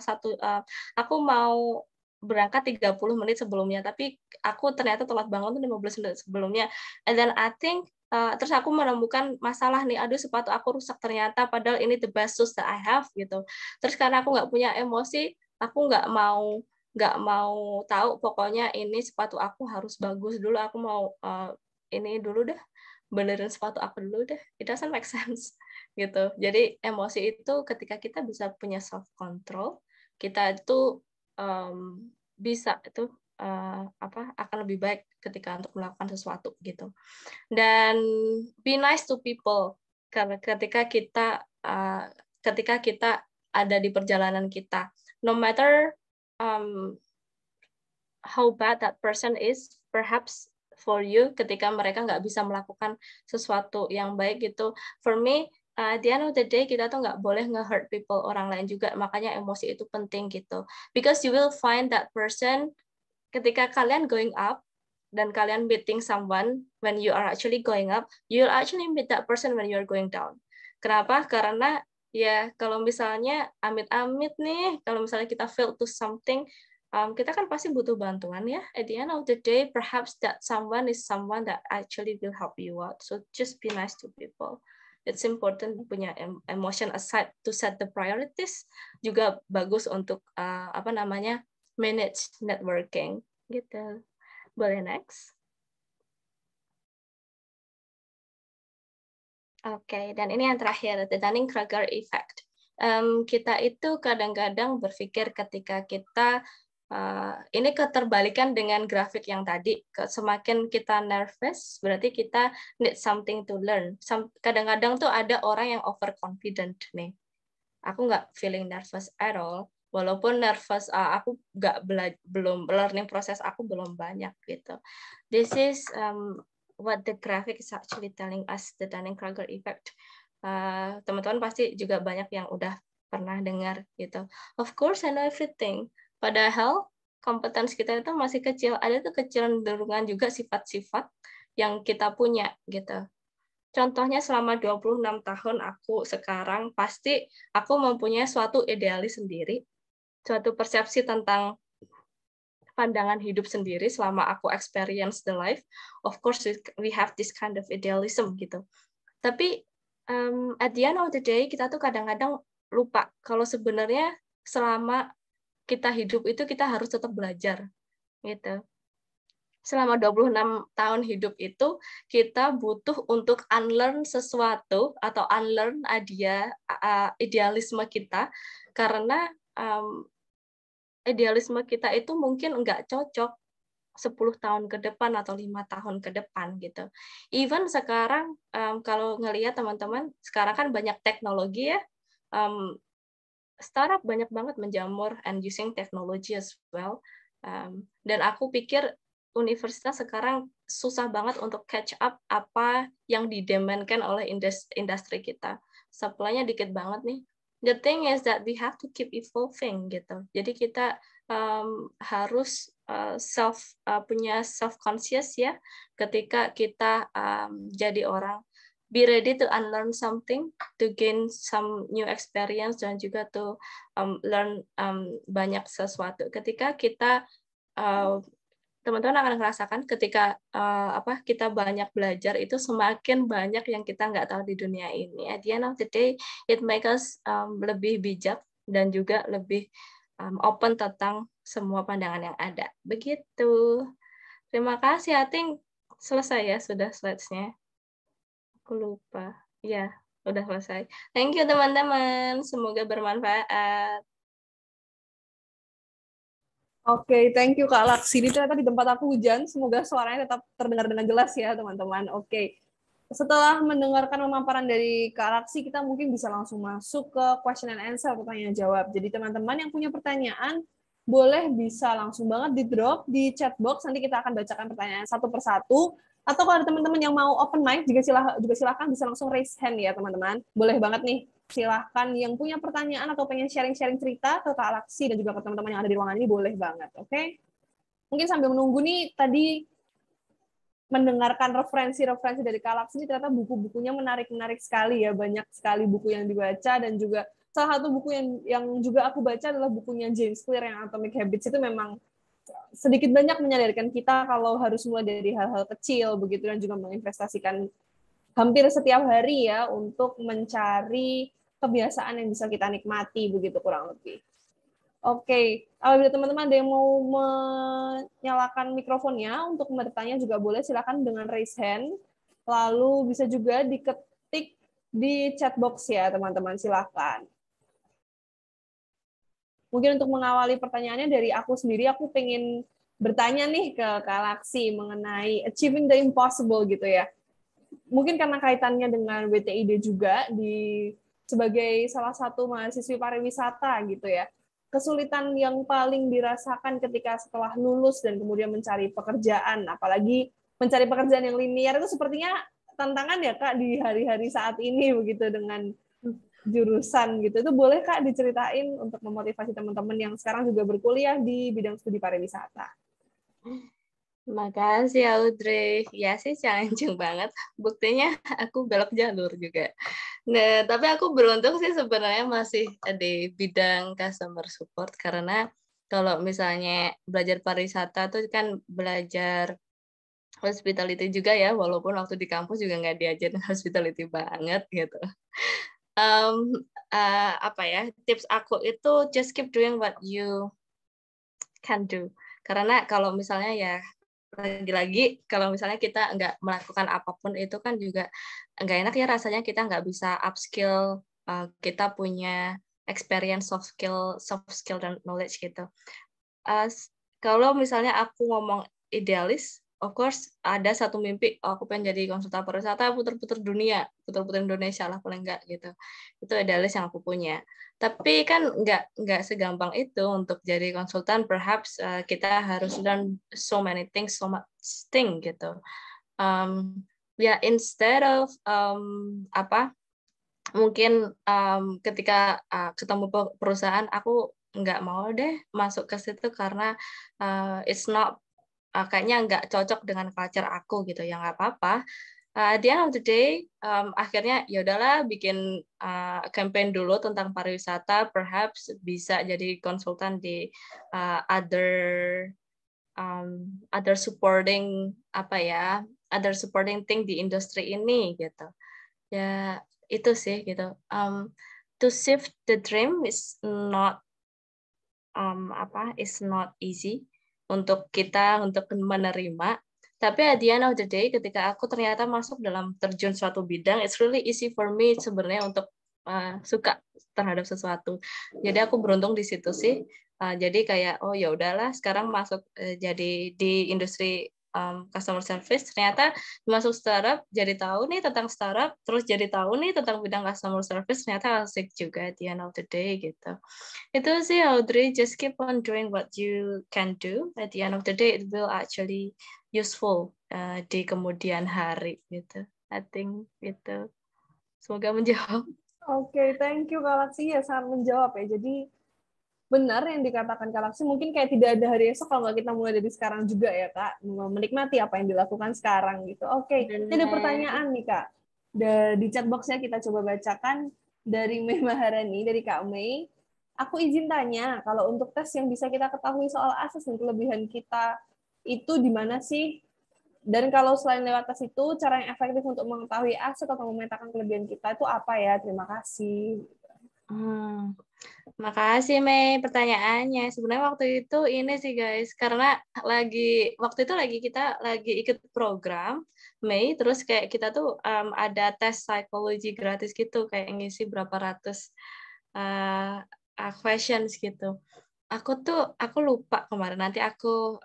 aku mau berangkat 30 menit sebelumnya, tapi aku ternyata telat bangun tuh 15 menit sebelumnya. And then I think terus aku menemukan masalah nih, aduh sepatu aku rusak ternyata, padahal ini the best shoes that I have gitu. Terus karena aku nggak punya emosi, aku nggak mau tahu, pokoknya ini sepatu aku harus bagus dulu, aku mau ini dulu deh, benerin sepatu aku dulu deh. It doesn't make sense gitu. Jadi emosi itu ketika kita bisa punya self control, kita itu bisa itu akan lebih baik ketika untuk melakukan sesuatu gitu. Dan be nice to people, karena ketika kita ada di perjalanan kita, no matter how bad that person is, perhaps for you, ketika mereka nggak bisa melakukan sesuatu yang baik gitu, for me at the end of the day kita tuh nggak boleh nge-hurt people orang lain juga, makanya emosi itu penting gitu. Because you will find that person ketika kalian going up dan kalian meeting someone when you are actually going up, you will actually meet that person when you are going down. Kenapa? Karena ya kalau misalnya amit-amit nih, kalau misalnya kita fail to something, kita kan pasti butuh bantuan ya. At the end of the day, perhaps that someone is someone that actually will help you out. So just be nice to people. It's important punya emotion aside to set the priorities. Juga bagus untuk manage networking gitu. Boleh next? Oke, dan ini yang terakhir, the Dunning-Kruger effect. Kita itu kadang-kadang berpikir ketika kita ini keterbalikan dengan grafik yang tadi. Semakin kita nervous, berarti kita need something to learn. Kadang-kadang tuh ada orang yang overconfident nih. Aku nggak feeling nervous at all. Walaupun nervous, aku belum learning proses aku belum banyak gitu. This is what the graphic is actually telling us, the Dunning-Kruger effect. Teman-teman pasti juga banyak yang udah pernah dengar gitu. Of course, I know everything. Padahal kompetensi kita itu masih kecil. Ada tuh kecenderungan juga sifat-sifat yang kita punya gitu. Contohnya selama 26 tahun aku sekarang, pasti aku mempunyai suatu idealis sendiri, suatu persepsi tentang pandangan hidup sendiri selama aku experience the life. Of course, we have this kind of idealism gitu. Tapi at the end of the day, kita tuh kadang-kadang lupa kalau sebenarnya selama kita hidup itu kita harus tetap belajar gitu. Selama 26 tahun hidup itu kita butuh untuk unlearn sesuatu atau unlearn idealisme kita karena idealisme kita itu mungkin nggak cocok 10 tahun ke depan atau 5 tahun ke depan gitu. Even sekarang kalau ngelihat teman-teman sekarang kan banyak teknologi ya. Startup banyak banget menjamur and using technology as well. Dan aku pikir universitas sekarang susah banget untuk catch up apa yang didemandkan oleh industri kita. Supply-nya dikit banget nih. The thing is that we have to keep evolving gitu. Jadi kita harus punya self conscious ya ketika kita jadi orang. Be ready to unlearn something, to gain some new experience, dan juga to learn banyak sesuatu. Ketika kita, teman-teman akan merasakan ketika kita banyak belajar, itu semakin banyak yang kita nggak tahu di dunia ini. At the end of the day, it make us lebih bijak dan juga lebih open tentang semua pandangan yang ada. Begitu. Terima kasih, I think selesai ya, sudah slides-nya. Aku lupa. Ya, udah selesai. Thank you teman-teman. Semoga bermanfaat. Oke, thank you Kak Laksi. Ini ternyata di tempat aku hujan. Semoga suaranya tetap terdengar dengan jelas ya teman-teman. Oke. Setelah mendengarkan pemaparan dari Kak Laksi, kita mungkin bisa langsung masuk ke question and answer, pertanyaan jawab. Jadi teman-teman yang punya pertanyaan, boleh bisa langsung banget di drop di chat box. Nanti kita akan bacakan pertanyaan satu persatu. Atau kalau ada teman-teman yang mau open mic, juga silahkan bisa langsung raise hand ya teman-teman. Boleh banget nih, silahkan yang punya pertanyaan atau pengen sharing-sharing cerita ke Kak Laksi dan juga ke teman-teman yang ada di ruangan ini, boleh banget. Oke? Mungkin sambil menunggu nih, tadi mendengarkan referensi-referensi dari Kak Laksi ini ternyata buku-bukunya menarik-menarik sekali ya, banyak sekali buku yang dibaca dan juga salah satu buku yang juga aku baca adalah bukunya James Clear yang Atomic Habits. Itu memang sedikit banyak menyadarkan kita kalau harus mulai dari hal-hal kecil begitu dan juga menginvestasikan hampir setiap hari ya untuk mencari kebiasaan yang bisa kita nikmati begitu kurang lebih. Oke, apabila teman-teman ada yang mau menyalakan mikrofonnya untuk bertanya juga boleh, silakan dengan raise hand. Lalu bisa juga diketik di chat box ya teman-teman, silakan. Mungkin untuk mengawali pertanyaannya dari aku sendiri, aku pengen bertanya nih ke Kak Laksi mengenai achieving the impossible gitu ya. Mungkin karena kaitannya dengan WTID juga sebagai salah satu mahasiswi pariwisata gitu ya. Kesulitan yang paling dirasakan ketika setelah lulus dan kemudian mencari pekerjaan, apalagi mencari pekerjaan yang linear itu sepertinya tantangan ya Kak di hari-hari saat ini begitu dengan jurusan gitu. Itu boleh Kak diceritain untuk memotivasi teman-teman yang sekarang juga berkuliah di bidang studi pariwisata. Makasih Audrey. Ya sih challenging banget. Buktinya aku belok jalur juga. Nah, tapi aku beruntung sih sebenarnya masih di bidang customer support karena kalau misalnya belajar pariwisata tuh kan belajar hospitality juga ya, walaupun waktu di kampus juga nggak diajarin hospitality banget gitu. Um, Apa ya, tips aku itu just keep doing what you can do. Karena kalau misalnya ya lagi-lagi kalau misalnya kita nggak melakukan apapun itu kan juga nggak enak ya rasanya kita nggak bisa upskill kita punya experience soft skill dan knowledge gitu. Uh, Kalau misalnya aku ngomong idealis, of course ada satu mimpi, aku pengen jadi konsultan pariwisata puter-puter dunia, puter-puter Indonesia lah paling enggak gitu. Itu idealis yang aku punya. Tapi kan nggak segampang itu untuk jadi konsultan. Perhaps kita harus learn so many things, so much thing gitu. Ya instead of mungkin ketika ketemu perusahaan aku nggak mau deh masuk ke situ karena it's not kayaknya nggak cocok dengan culture aku gitu ya nggak apa-apa. At the end of the day akhirnya ya udahlah bikin campaign dulu tentang pariwisata, perhaps bisa jadi konsultan di other other supporting other supporting thing di industri ini gitu ya. Itu sih gitu. To shift the dream is not is not easy untuk kita untuk menerima. Tapi at the end of the day, ketika aku ternyata masuk dalam terjun suatu bidang, it's really easy for me sebenarnya untuk suka terhadap sesuatu. Jadi aku beruntung di situ sih. Jadi kayak oh ya udahlah, sekarang masuk jadi di industri customer service, ternyata masuk startup jadi tahu nih tentang startup, terus jadi tahu nih tentang bidang customer service, ternyata asik juga at the end of the day gitu. Itu sih Audrey, just keep on doing what you can do. At the end of the day, it will actually useful di kemudian hari gitu. I think itu. Semoga menjawab. Oke, thank you Kak Laksi ya sangat menjawab ya. Jadi benar yang dikatakan Kak Laksi, mungkin kayak tidak ada hari esok kalau nggak kita mulai dari sekarang juga ya Kak, menikmati apa yang dilakukan sekarang gitu. Oke, ini ada pertanyaan nih Kak. Di chat box-nya kita coba bacakan dari Mei Maharani, dari Kak Mei. Aku izin tanya, kalau untuk tes yang bisa kita ketahui soal akses dan kelebihan kita itu di mana sih? Dan kalau selain lewat tes itu, cara yang efektif untuk mengetahui aset atau memetakan kelebihan kita itu apa ya? Terima kasih. Makasih Mei pertanyaannya. Sebenarnya waktu itu ini sih guys, karena waktu itu kita lagi ikut program Mei, terus kayak kita tuh ada tes psikologi gratis gitu, kayak ngisi berapa ratus questions gitu. Aku lupa kemarin, nanti aku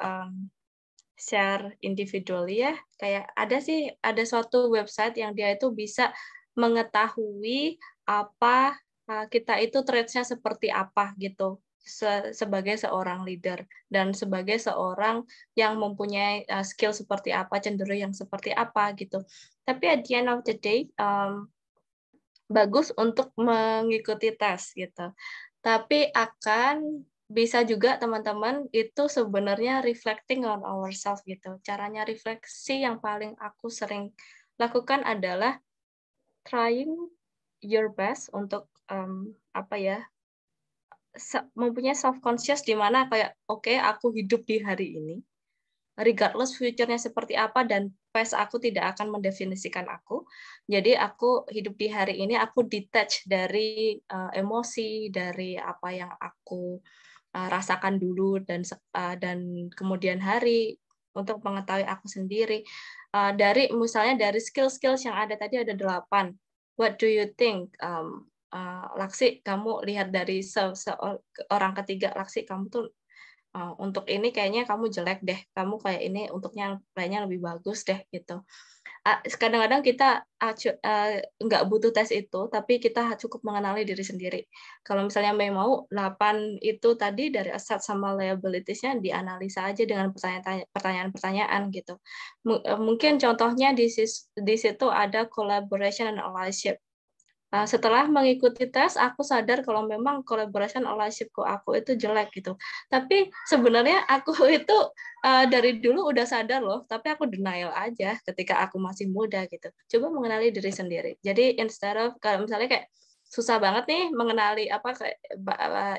share individually ya. Kayak ada suatu website yang dia itu bisa mengetahui apa kita itu traits-nya seperti apa gitu sebagai seorang leader dan sebagai seorang yang mempunyai skill seperti apa, cenderung yang seperti apa gitu. Tapi at the end of the day bagus untuk mengikuti tes gitu. Tapi akan bisa juga teman-teman itu sebenarnya reflecting on ourselves gitu. Caranya refleksi yang paling aku sering lakukan adalah trying your best untuk mempunyai self conscious di mana kayak oke, aku hidup di hari ini regardless future-nya seperti apa dan past aku tidak akan mendefinisikan aku. Jadi aku hidup di hari ini, aku detach dari emosi, dari apa yang aku rasakan dulu dan kemudian hari untuk mengetahui aku sendiri. Misalnya dari skill-skills yang ada tadi ada 8. What do you think? Laksi, kamu lihat dari orang ketiga, Laksi, kamu tuh untuk ini kayaknya kamu jelek deh, kamu kayak ini untuknya kayaknya lebih bagus deh gitu. Kadang-kadang kita nggak butuh tes itu, tapi kita cukup mengenali diri sendiri. Kalau misalnya Mei mau 8 itu tadi dari asset sama liabilities-nya dianalisa aja dengan pertanyaan-pertanyaan gitu. Mungkin contohnya di situ ada collaboration and allyship. Setelah mengikuti tes, aku sadar kalau memang collaboration allyship aku itu jelek gitu. Tapi sebenarnya aku itu dari dulu udah sadar loh, tapi aku denial aja ketika aku masih muda gitu. Coba mengenali diri sendiri. Jadi instead of kalau misalnya kayak susah banget nih mengenali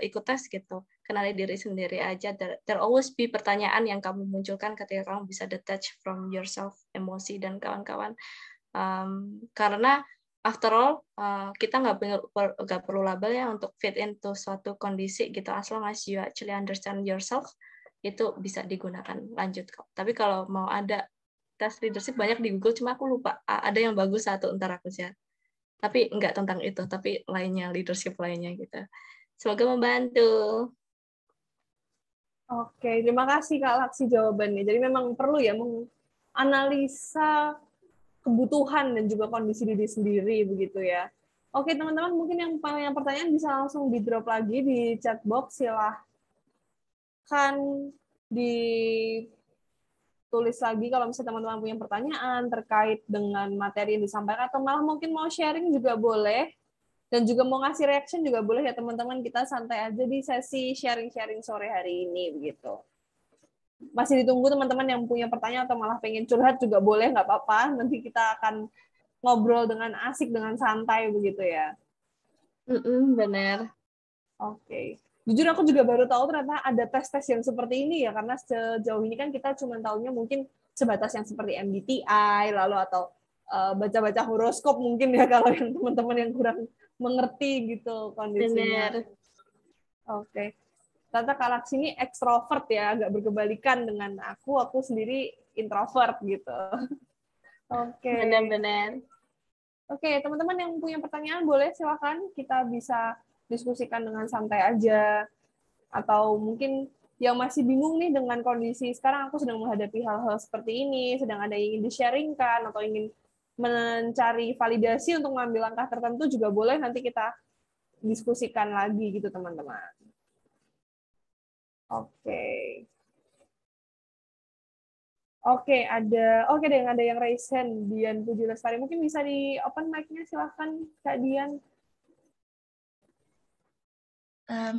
ikut tes gitu. Kenali diri sendiri aja. There always be pertanyaan yang kamu munculkan ketika kamu bisa detach from yourself, emosi dan kawan-kawan. Karena after all, kita nggak perlu label ya untuk fit into suatu kondisi gitu. As long as you actually understand yourself, itu bisa digunakan lanjut kok. Tapi kalau mau ada tes leadership banyak di Google, cuma aku lupa. Ada yang bagus satu, ntar aku share. Tapi nggak tentang itu, tapi lainnya, leadership lainnya gitu. Semoga membantu. Oke, terima kasih Kak Laksi jawabannya. Jadi memang perlu ya menganalisa kebutuhan dan juga kondisi diri sendiri begitu ya. Oke teman-teman, mungkin yang pertanyaan bisa langsung di drop lagi di chat box, silahkan ditulis lagi kalau misalnya teman-teman punya pertanyaan terkait dengan materi yang disampaikan atau malah mungkin mau sharing juga boleh dan juga mau ngasih reaction juga boleh ya teman-teman. Kita santai aja di sesi sharing-sharing sore hari ini begitu. Masih ditunggu teman-teman yang punya pertanyaan atau malah pengen curhat juga boleh, nggak apa-apa. Nanti kita akan ngobrol dengan asik, dengan santai begitu ya. Benar. Oke. Jujur aku juga baru tahu ternyata ada tes-tes yang seperti ini ya, karena sejauh ini kan kita cuma tahunya mungkin sebatas yang seperti MBTI, lalu atau baca-baca horoskop mungkin ya kalau yang teman-teman yang kurang mengerti gitu kondisinya. Benar. Oke. Ternyata Kak Laksi ini ekstrovert ya, agak berkebalikan dengan aku sendiri introvert gitu. Oke. Benar-benar. Oke, teman-teman yang punya pertanyaan boleh silakan, kita bisa diskusikan dengan santai aja. Atau mungkin yang masih bingung nih dengan kondisi sekarang aku sedang menghadapi hal-hal seperti ini, sedang ada yang ingin di-sharingkan atau ingin mencari validasi untuk mengambil langkah tertentu juga boleh, nanti kita diskusikan lagi gitu teman-teman. Oke. Oke, ada yang raise hand, Dian Puji Lestari. Mungkin bisa di open mic-nya, silahkan Kak Dian.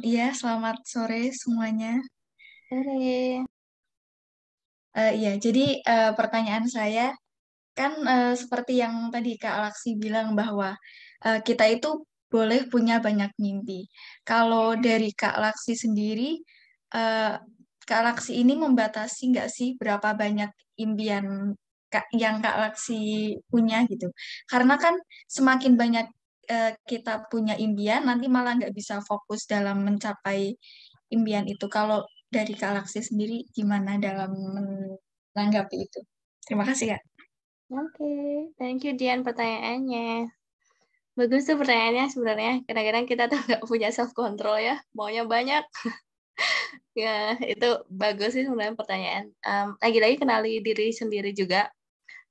Iya, selamat sore semuanya. Sore. Iya, jadi pertanyaan saya kan seperti yang tadi Kak Laksi bilang bahwa kita itu boleh punya banyak mimpi. Kalau dari Kak Laksi sendiri, eh, Kak Laksi ini membatasi nggak sih berapa banyak impian yang Kak Laksi punya gitu? Karena kan semakin banyak kita punya impian, nanti malah nggak bisa fokus dalam mencapai impian itu. Kalau dari Kak Laksi sendiri gimana dalam menanggapi itu? Terima kasih, Kak. Oke, thank you Dian pertanyaannya. Bagus tuh pertanyaannya sebenarnya. Kadang-kadang kita tuh nggak punya self control ya, maunya banyak. Ya, itu bagus sih sebenarnya pertanyaan. Lagi-lagi kenali diri sendiri juga.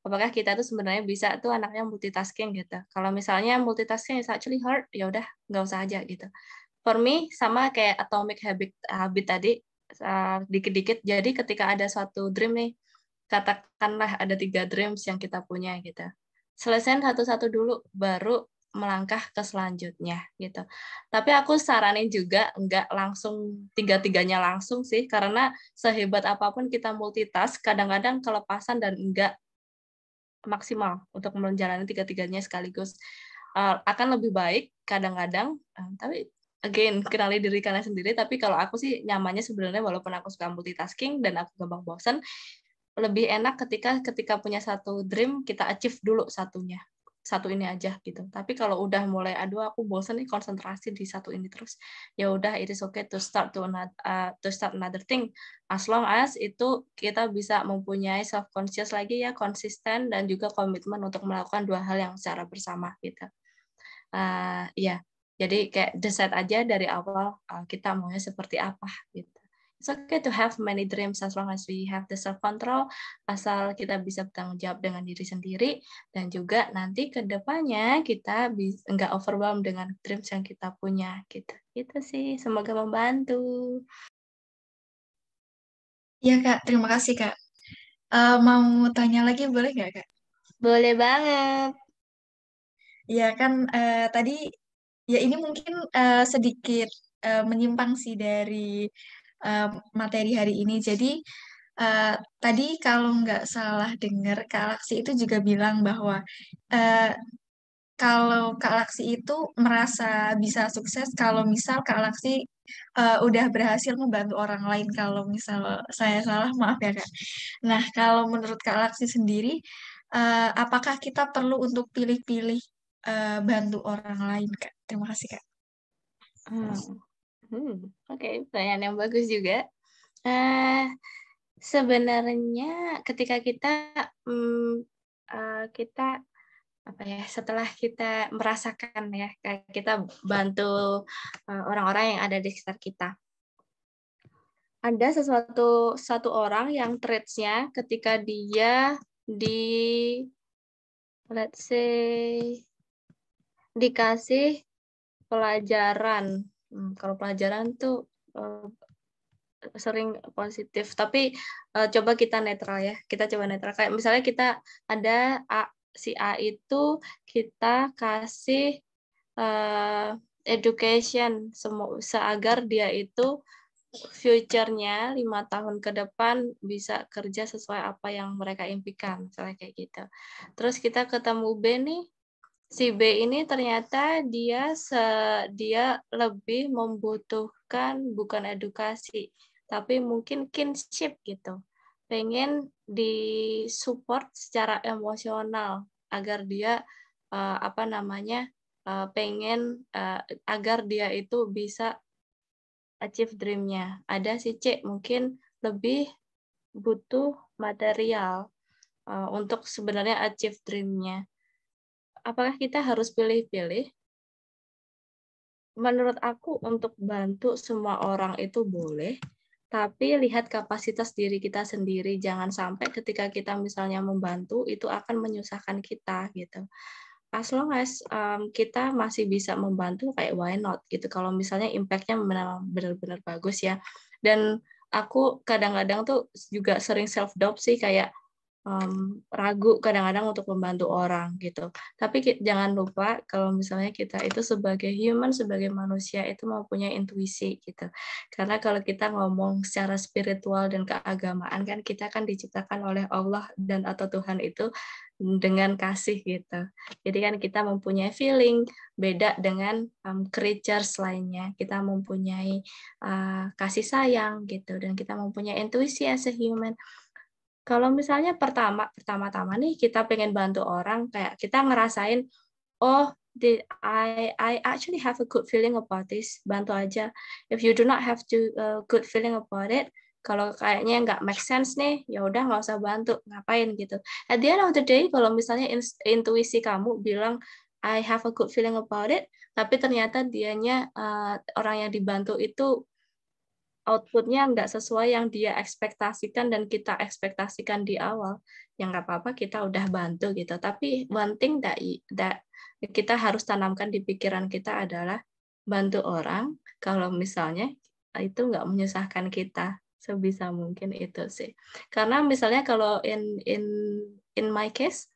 Apakah kita tuh sebenarnya bisa tuh anaknya multitasking gitu. Kalau misalnya multitasking is actually hard, ya udah nggak usah aja gitu. For me sama kayak atomic habit tadi, dikit-dikit. Jadi ketika ada suatu dream nih, katakanlah ada 3 dreams yang kita punya gitu. Selesaiin satu-satu dulu, baru melangkah ke selanjutnya gitu. Tapi aku saranin juga nggak langsung 3-3-nya langsung sih, karena sehebat apapun kita multitask, kadang-kadang kelepasan dan nggak maksimal untuk menjalani 3-3-nya sekaligus. Akan lebih baik kadang-kadang, tapi again, kenali diri kalian sendiri, tapi kalau aku sih nyamannya sebenarnya walaupun aku suka multitasking dan aku gampang bosan, lebih enak ketika punya satu dream kita achieve dulu satu ini aja gitu. Tapi kalau udah mulai aduh aku bosan nih konsentrasi di satu ini terus, ya udah it is okay to start another thing, as long as itu kita bisa mempunyai self conscious lagi ya, konsisten dan juga komitmen untuk melakukan 2 hal yang secara bersama gitu. Ya jadi kayak decide aja dari awal kita maunya seperti apa gitu. it's okay to have many dreams as long as we have the self control, asal kita bisa bertanggung jawab dengan diri sendiri, dan juga nanti ke depannya kita nggak overwhelmed dengan dreams yang kita punya gitu. Itu sih, semoga membantu. Iya Kak, terima kasih Kak. Mau tanya lagi boleh nggak Kak? Boleh banget. Ya kan tadi ya ini mungkin sedikit menyimpang sih dari materi hari ini. Jadi tadi kalau nggak salah dengar Kak Laksi itu juga bilang bahwa eh, kalau Kak Laksi itu merasa bisa sukses kalau misal Kak Laksi udah berhasil membantu orang lain. Kalau misal saya salah, maaf ya Kak. Nah, kalau menurut Kak Laksi sendiri, apakah kita perlu untuk pilih-pilih bantu orang lain, Kak? Terima kasih, Kak. Oke, pertanyaan yang bagus juga. Sebenarnya ketika kita apa ya, setelah kita merasakan ya, kayak kita bantu orang-orang yang ada di sekitar kita, ada satu orang yang traits-nya ketika dia let's say dikasih pelajaran. Kalau pelajaran tuh sering positif, tapi coba kita netral ya. Kita coba netral. Kayak misalnya kita ada si A itu kita kasih education seagar dia itu future-nya 5 tahun ke depan bisa kerja sesuai apa yang mereka impikan, misalnya kayak gitu. Terus kita ketemu B nih, si B ini ternyata dia lebih membutuhkan bukan edukasi, tapi mungkin kinship gitu. Pengen disupport secara emosional agar dia pengen agar dia itu bisa achieve dream-nya. Ada si C mungkin lebih butuh material untuk sebenarnya achieve dream-nya. Apakah kita harus pilih-pilih? Menurut aku untuk bantu semua orang itu boleh, tapi lihat kapasitas diri kita sendiri. Jangan sampai ketika kita misalnya membantu itu akan menyusahkan kita gitu. As long as kita masih bisa membantu, kayak why not gitu. Kalau misalnya impact-nya benar-benar bagus ya. Dan aku kadang-kadang tuh juga sering self doubt sih, kayak ragu kadang-kadang untuk membantu orang gitu. Tapi jangan lupa kalau misalnya kita itu sebagai human, sebagai manusia itu mempunyai intuisi gitu. Karena kalau kita ngomong secara spiritual dan keagamaan kan kita kan diciptakan oleh Allah dan atau Tuhan itu dengan kasih gitu. Jadi kan kita mempunyai feeling beda dengan creatures lainnya. Kita mempunyai kasih sayang gitu dan kita mempunyai intuisi as a human. Kalau misalnya pertama-tama nih kita pengen bantu orang, kayak kita ngerasain, oh, I actually have a good feeling about this, bantu aja. If you do not have good feeling about it, kalau kayaknya nggak make sense nih, ya udah nggak usah bantu, ngapain gitu. At the end of the day, kalau misalnya intuisi kamu bilang I have a good feeling about it, tapi ternyata dianya orang yang dibantu itu outputnya nggak sesuai yang dia ekspektasikan dan kita ekspektasikan di awal, ya nggak apa-apa, kita udah bantu gitu. Tapi one thing that kita harus tanamkan di pikiran kita adalah bantu orang kalau misalnya itu nggak menyusahkan kita, sebisa mungkin itu sih. Karena misalnya kalau in my case,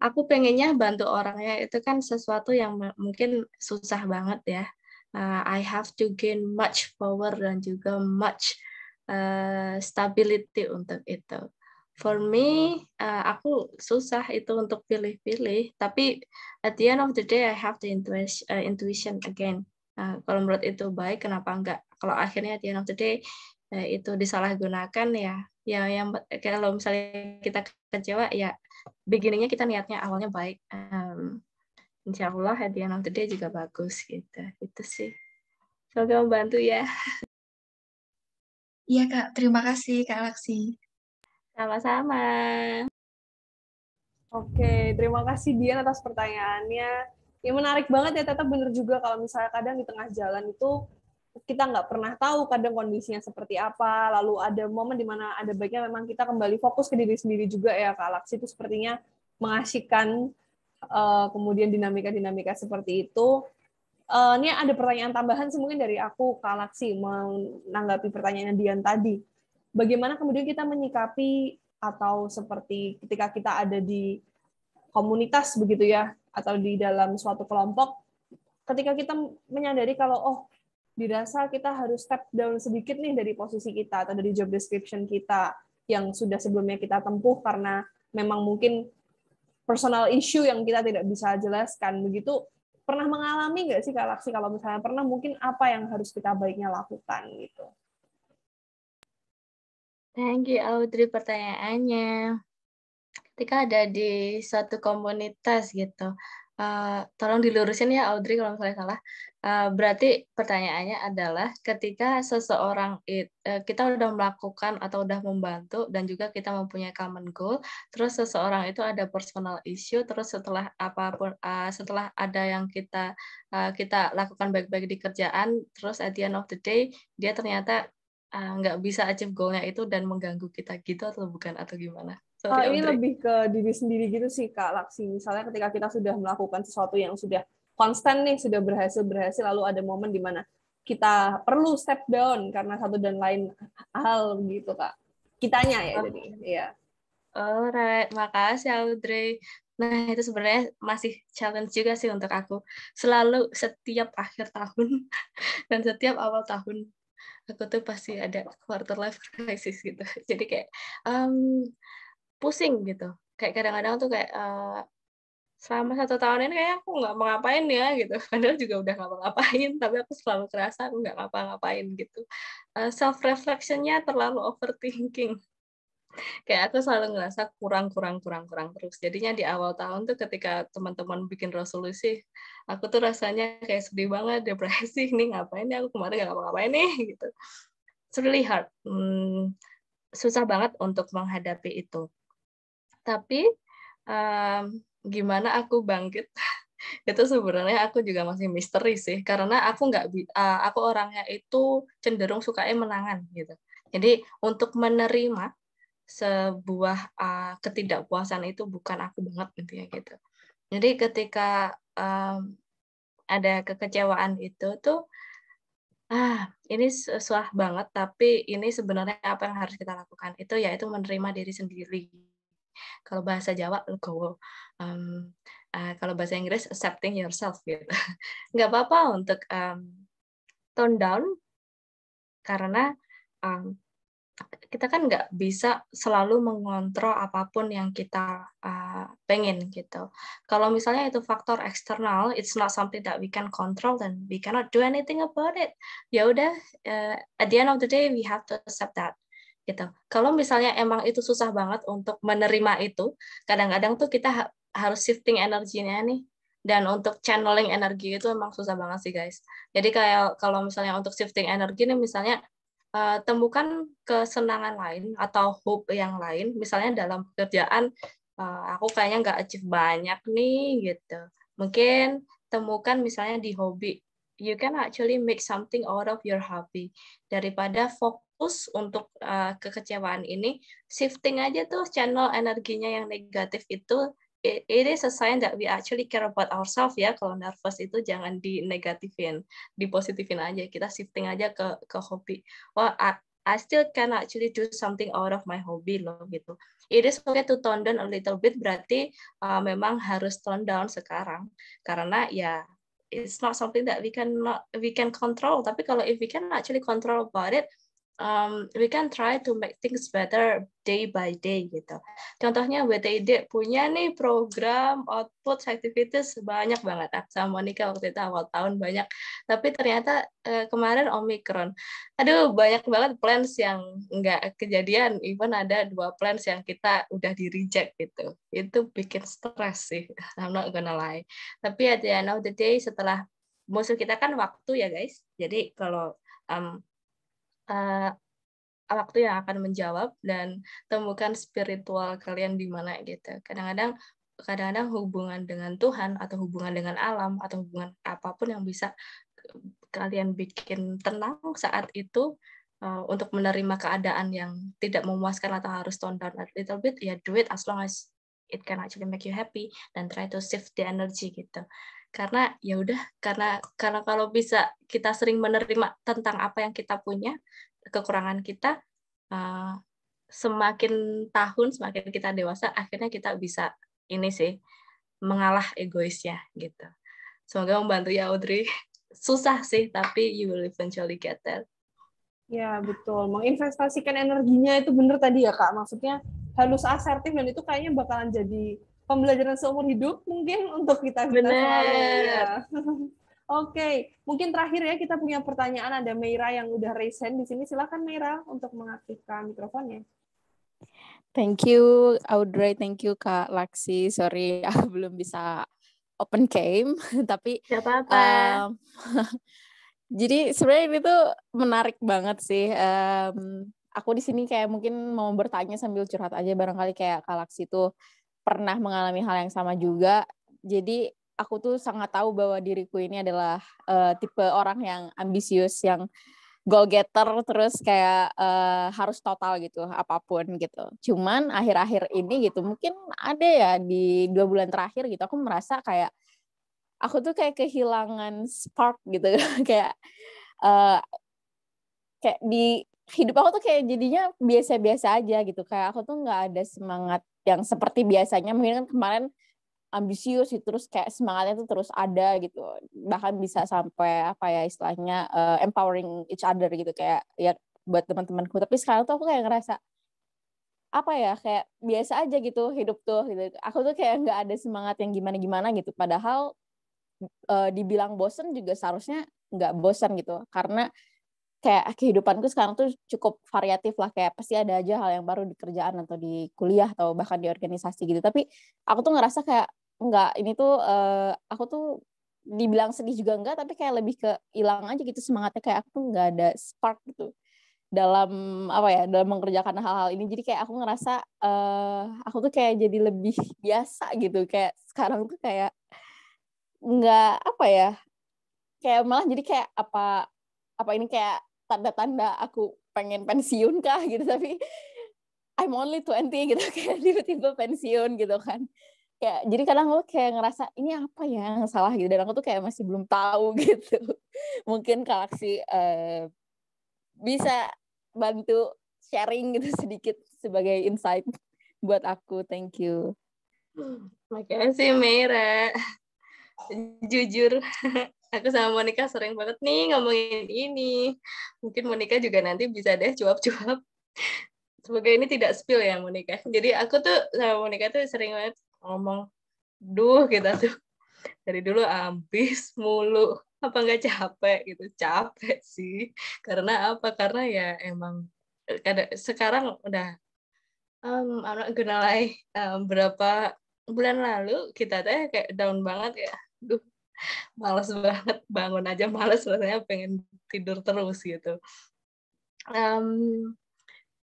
aku pengennya bantu orangnya itu kan sesuatu yang mungkin susah banget ya. I have to gain much power dan juga much stability untuk itu. For me, aku susah itu untuk pilih-pilih. Tapi at the end of the day, I have the intuition again. Kalau menurut itu baik, kenapa enggak? Kalau akhirnya at the end of the day itu disalahgunakan ya yang kalau misalnya kita kecewa ya beginningnya kita niatnya awalnya baik. Insya Allah at the end of the day juga bagus gitu. Itu sih. Semoga membantu ya. Iya, Kak. Terima kasih, Kak Laksi. Sama-sama. Oke, terima kasih Dian atas pertanyaannya. Ya menarik banget ya, tetap bener juga kalau misalnya kadang di tengah jalan itu kita nggak pernah tahu kadang kondisinya seperti apa, lalu ada momen di mana ada baiknya memang kita kembali fokus ke diri sendiri juga ya, Kak Laksi. Itu sepertinya mengasyikan, kemudian dinamika-dinamika seperti itu. Ini ada pertanyaan tambahan mungkin dari aku, Kak Laksi, menanggapi pertanyaan Dian tadi. Bagaimana kemudian kita menyikapi atau seperti ketika kita ada di komunitas begitu ya, atau di dalam suatu kelompok, ketika kita menyadari kalau dirasa kita harus step down sedikit nih dari posisi kita atau dari job description kita yang sudah sebelumnya kita tempuh karena memang mungkin personal issue yang kita tidak bisa jelaskan begitu. Pernah mengalami nggak sih Kak Laksi? Kalau misalnya pernah, mungkin apa yang harus kita baiknya lakukan gitu? Thank you Audrey pertanyaannya. Ketika ada di suatu komunitas gitu, tolong dilurusin ya Audrey kalau misalnya salah. Berarti pertanyaannya adalah ketika seseorang kita udah melakukan atau udah membantu dan juga kita mempunyai common goal, terus seseorang itu ada personal issue, terus setelah apapun setelah ada yang kita lakukan baik-baik di kerjaan, terus at the end of the day dia ternyata nggak bisa achieve goal-nya itu dan mengganggu kita gitu atau bukan atau gimana? Sorry, Ini Audrey. lebih ke diri sendiri gitu sih Kak Laksi. Misalnya ketika kita sudah melakukan sesuatu yang sudah konstan nih, sudah berhasil, lalu ada momen di mana kita perlu step down karena satu dan lain hal gitu Kak. Kitanya ya jadi. Iya. Alright, makasih Audrey. Nah, itu sebenarnya masih challenge juga sih untuk aku. Selalu setiap akhir tahun dan setiap awal tahun aku tuh pasti ada quarter life crisis gitu. Jadi kayak pusing gitu. Kayak kadang-kadang tuh kayak selama 1 tahun ini kayak aku nggak mau ngapain ya gitu. Padahal juga udah nggak mau ngapain, tapi aku selalu kerasa aku nggak ngapa-ngapain gitu. Self reflectionnya terlalu overthinking. Kayak aku selalu ngerasa kurang terus. Jadinya di awal tahun tuh ketika teman-teman bikin resolusi, aku tuh rasanya kayak sedih banget, depresi, nih ngapain nih aku kemarin nggak ngapa-ngapain nih gitu. It's really hard. Susah banget untuk menghadapi itu. Tapi gimana aku bangkit? Itu sebenarnya aku juga masih misteri sih, karena aku orangnya itu cenderung sukanya menangan gitu. Jadi untuk menerima sebuah ketidakpuasan itu bukan aku banget intinya gitu. Jadi ketika ada kekecewaan itu tuh ini susah banget, tapi ini sebenarnya apa yang harus kita lakukan itu yaitu menerima diri sendiri. Kalau bahasa Jawa legowo, kalau bahasa Inggris accepting yourself gitu. Nggak apa-apa untuk tone down karena kita kan nggak bisa selalu mengontrol apapun yang kita pengen gitu. Kalau misalnya itu faktor eksternal, it's not something that we can control, then we cannot do anything about it. Ya udah, at the end of the day we have to accept that. Gitu. Kalau misalnya emang itu susah banget untuk menerima itu, kadang-kadang tuh kita harus shifting energinya nih. Dan untuk channeling energi itu emang susah banget sih guys. Jadi kayak kalau misalnya untuk shifting energi nih misalnya temukan kesenangan lain atau hope yang lain, misalnya dalam pekerjaan aku kayaknya nggak achieve banyak nih gitu. Mungkin temukan misalnya di hobi, you can actually make something out of your hobby. Daripada fokus untuk kekecewaan ini, shifting aja tuh channel energinya yang negatif itu. It is a sign that we actually care about ourselves ya. Kalau nervous itu jangan di negatifin, dipositifin aja. Kita shifting aja ke hobi. Wah, I still can actually do something out of my hobby loh gitu. It is okay to tone down a little bit, berarti memang harus tone down sekarang karena ya it's not something that we can control. Tapi kalau if we can actually control about it, we can try to make things better day by day gitu. Contohnya WTID punya nih program output activities banyak banget. Sama Monica waktu itu awal tahun banyak. Tapi ternyata kemarin Omicron. Aduh, banyak banget plans yang nggak kejadian. Even ada 2 plans yang kita udah di-reject gitu. Itu bikin stres sih. I'm not gonna lie. Tapi at the end of the day, setelah musuh kita kan waktu ya guys. Jadi kalau waktu yang akan menjawab dan temukan spiritual kalian di mana gitu. Kadang-kadang hubungan dengan Tuhan atau hubungan dengan alam atau hubungan apapun yang bisa kalian bikin tenang saat itu, untuk menerima keadaan yang tidak memuaskan atau harus tone down a little bit, ya do it as long as it can actually make you happy, dan try to save the energy gitu. Karena ya udah, karena kalau bisa kita sering menerima tentang apa yang kita punya, kekurangan kita, semakin tahun semakin kita dewasa, akhirnya kita bisa ini sih, mengalah egoisnya gitu. Semoga membantu ya Audrey. Susah sih, tapi you will eventually get there. Ya, betul. Menginvestasikan energinya itu bener tadi ya, Kak. Maksudnya harus asertif, dan itu kayaknya bakalan jadi pembelajaran seumur hidup mungkin untuk kita selalu. Ya. Oke, mungkin terakhir ya, kita punya pertanyaan. Ada Meira yang udah raise hand di sini. Silakan Meira untuk mengaktifkan mikrofonnya. Thank you, Audrey. Thank you, Kak Laksi. Sorry, aku belum bisa open cam, tapi Gak apa-apa. Jadi sebenarnya ini tuh menarik banget sih. Aku di sini kayak mungkin mau bertanya sambil curhat aja, barangkali kayak Kak Laksi tuh pernah mengalami hal yang sama juga. Jadi aku tuh sangat tahu bahwa diriku ini adalah tipe orang yang ambisius, yang goal getter, terus kayak harus total gitu apapun gitu. Cuman akhir-akhir ini gitu, mungkin ada ya di 2 bulan terakhir gitu, aku merasa kayak aku tuh kayak kehilangan spark gitu. kayak kayak di hidup aku tuh kayak jadinya biasa-biasa aja gitu. Kayak aku tuh nggak ada semangat yang seperti biasanya. Mungkin kan kemarin ambisius gitu, terus kayak semangatnya tuh terus ada gitu. Bahkan bisa sampai apa ya istilahnya empowering each other gitu, kayak ya buat teman-temanku. Tapi sekarang tuh aku kayak ngerasa apa ya, kayak biasa aja gitu hidup tuh gitu. Aku tuh kayak nggak ada semangat yang gimana-gimana gitu. Padahal dibilang bosen juga seharusnya nggak bosen gitu, karena kayak kehidupanku sekarang tuh cukup variatif lah, kayak pasti ada aja hal yang baru di kerjaan atau di kuliah atau bahkan di organisasi gitu. Tapi aku tuh ngerasa kayak enggak, ini tuh aku tuh dibilang sedih juga enggak, tapi kayak lebih ke hilang aja gitu semangatnya, kayak aku tuh nggak ada spark gitu dalam apa ya, dalam mengerjakan hal-hal ini. Jadi kayak aku ngerasa aku tuh kayak jadi lebih biasa gitu, kayak sekarang tuh kayak nggak apa ya, kayak malah jadi kayak apa ini kayak tanda-tanda aku pengen pensiun kah gitu, tapi I'm only 20 gitu, kayak tiba-tiba pensiun gitu kan. Kayak jadi kadang aku kayak ngerasa ini apa ya yang salah gitu, dan aku tuh kayak masih belum tahu gitu. Mungkin Kak Aksi bisa bantu sharing gitu sedikit sebagai insight buat aku. Thank you. Makasih Meira. Jujur, aku sama Monica sering banget nih ngomongin ini. Mungkin Monica juga nanti bisa deh cuap-cuap. Semoga ini tidak spill ya Monica. Jadi aku tuh sama Monica tuh sering banget ngomong, kita tuh dari dulu ambis mulu. Apa nggak capek gitu? Capek sih. Karena apa? Karena ya emang sekarang udah I'm not gonna lie, berapa bulan lalu kita teh kayak down banget ya. Males banget, bangun aja males, rasanya pengen tidur terus gitu.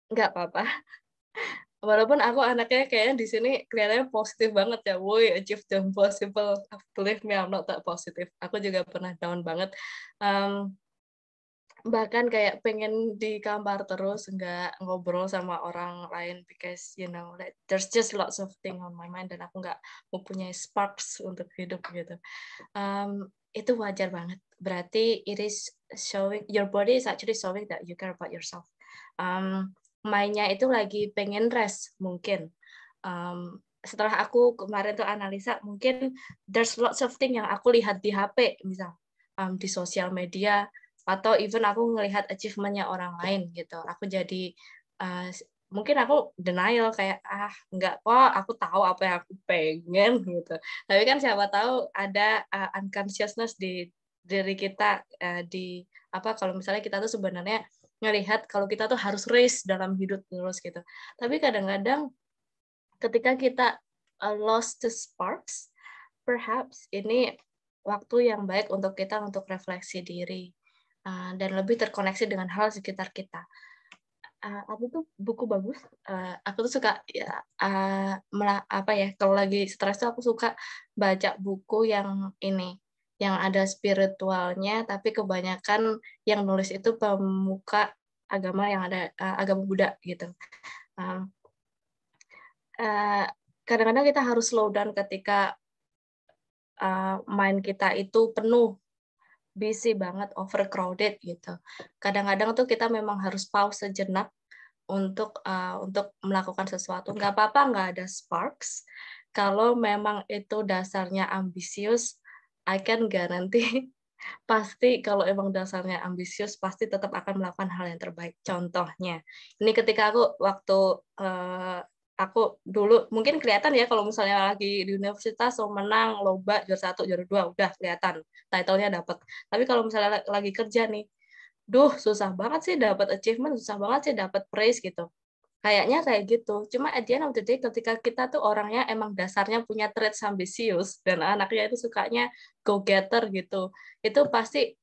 Nggak apa-apa. Walaupun aku anaknya kayaknya di sini kelihatannya positif banget ya. Woi, achieve the impossible. Believe me, I'm not that positive. Aku juga pernah down banget. Bahkan kayak pengen di kamar terus, nggak ngobrol sama orang lain because you know like, there's just lots of thing on my mind, dan aku nggak mempunyai sparks untuk hidup gitu. Itu wajar banget. Berarti it is showing, your body is actually showing that you care about yourself. Mainnya itu lagi pengen rest mungkin. Setelah aku kemarin tuh analisa, mungkin there's lots of thing yang aku lihat di HP, misal di sosial media, atau even aku ngelihat achievement-nya orang lain gitu. Aku jadi mungkin aku denial kayak enggak kok, aku tahu apa yang aku pengen gitu. Tapi kan siapa tahu ada unconsciousness di diri kita, di apa, kalau misalnya kita tuh sebenarnya ngelihat kalau kita tuh harus race dalam hidup terus gitu. Tapi kadang-kadang ketika kita lost the sparks, perhaps ini waktu yang baik untuk kita untuk refleksi diri dan lebih terkoneksi dengan hal sekitar kita. Aku tuh buku bagus. Aku tuh suka ya, apa ya, kalau lagi stres tuh aku suka baca buku yang ini, yang ada spiritualnya, tapi kebanyakan yang nulis itu pemuka agama yang ada agama Buddha gitu. Kadang-kadang kita harus slow down ketika mind kita itu penuh, busy banget, overcrowded gitu. Kadang-kadang tuh kita memang harus pause sejenak untuk melakukan sesuatu. Nggak apa-apa nggak ada sparks. Kalau memang itu dasarnya ambisius, I can guarantee pasti kalau emang dasarnya ambisius pasti tetap akan melakukan hal yang terbaik. Contohnya, ini ketika aku dulu mungkin kelihatan ya kalau misalnya lagi di universitas mau menang lomba juara 1, juara 2 udah kelihatan title-nya dapat. Tapi kalau misalnya lagi kerja nih, susah banget sih dapat achievement, susah banget sih dapat praise gitu. Kayaknya kayak gitu. Cuma at the end of the day, ketika kita tuh orangnya emang dasarnya punya traits ambisius, dan anaknya itu sukanya go-getter gitu, itu pasti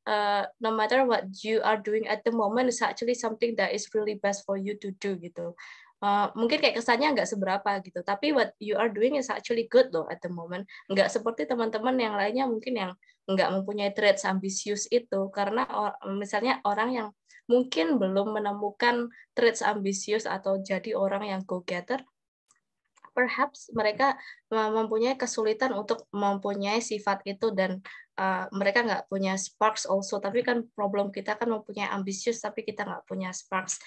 no matter what you are doing at the moment is actually something that is really best for you to do gitu. Mungkin kayak kesannya nggak seberapa gitu, tapi what you are doing is actually good loh at the moment. Nggak seperti teman-teman yang lainnya mungkin yang nggak mempunyai traits ambisius itu, karena misalnya orang yang mungkin belum menemukan traits ambisius atau jadi orang yang go-getter, perhaps mereka mempunyai kesulitan untuk mempunyai sifat itu, dan mereka nggak punya sparks also. Tapi kan problem kita kan mempunyai ambisius, tapi kita nggak punya sparks.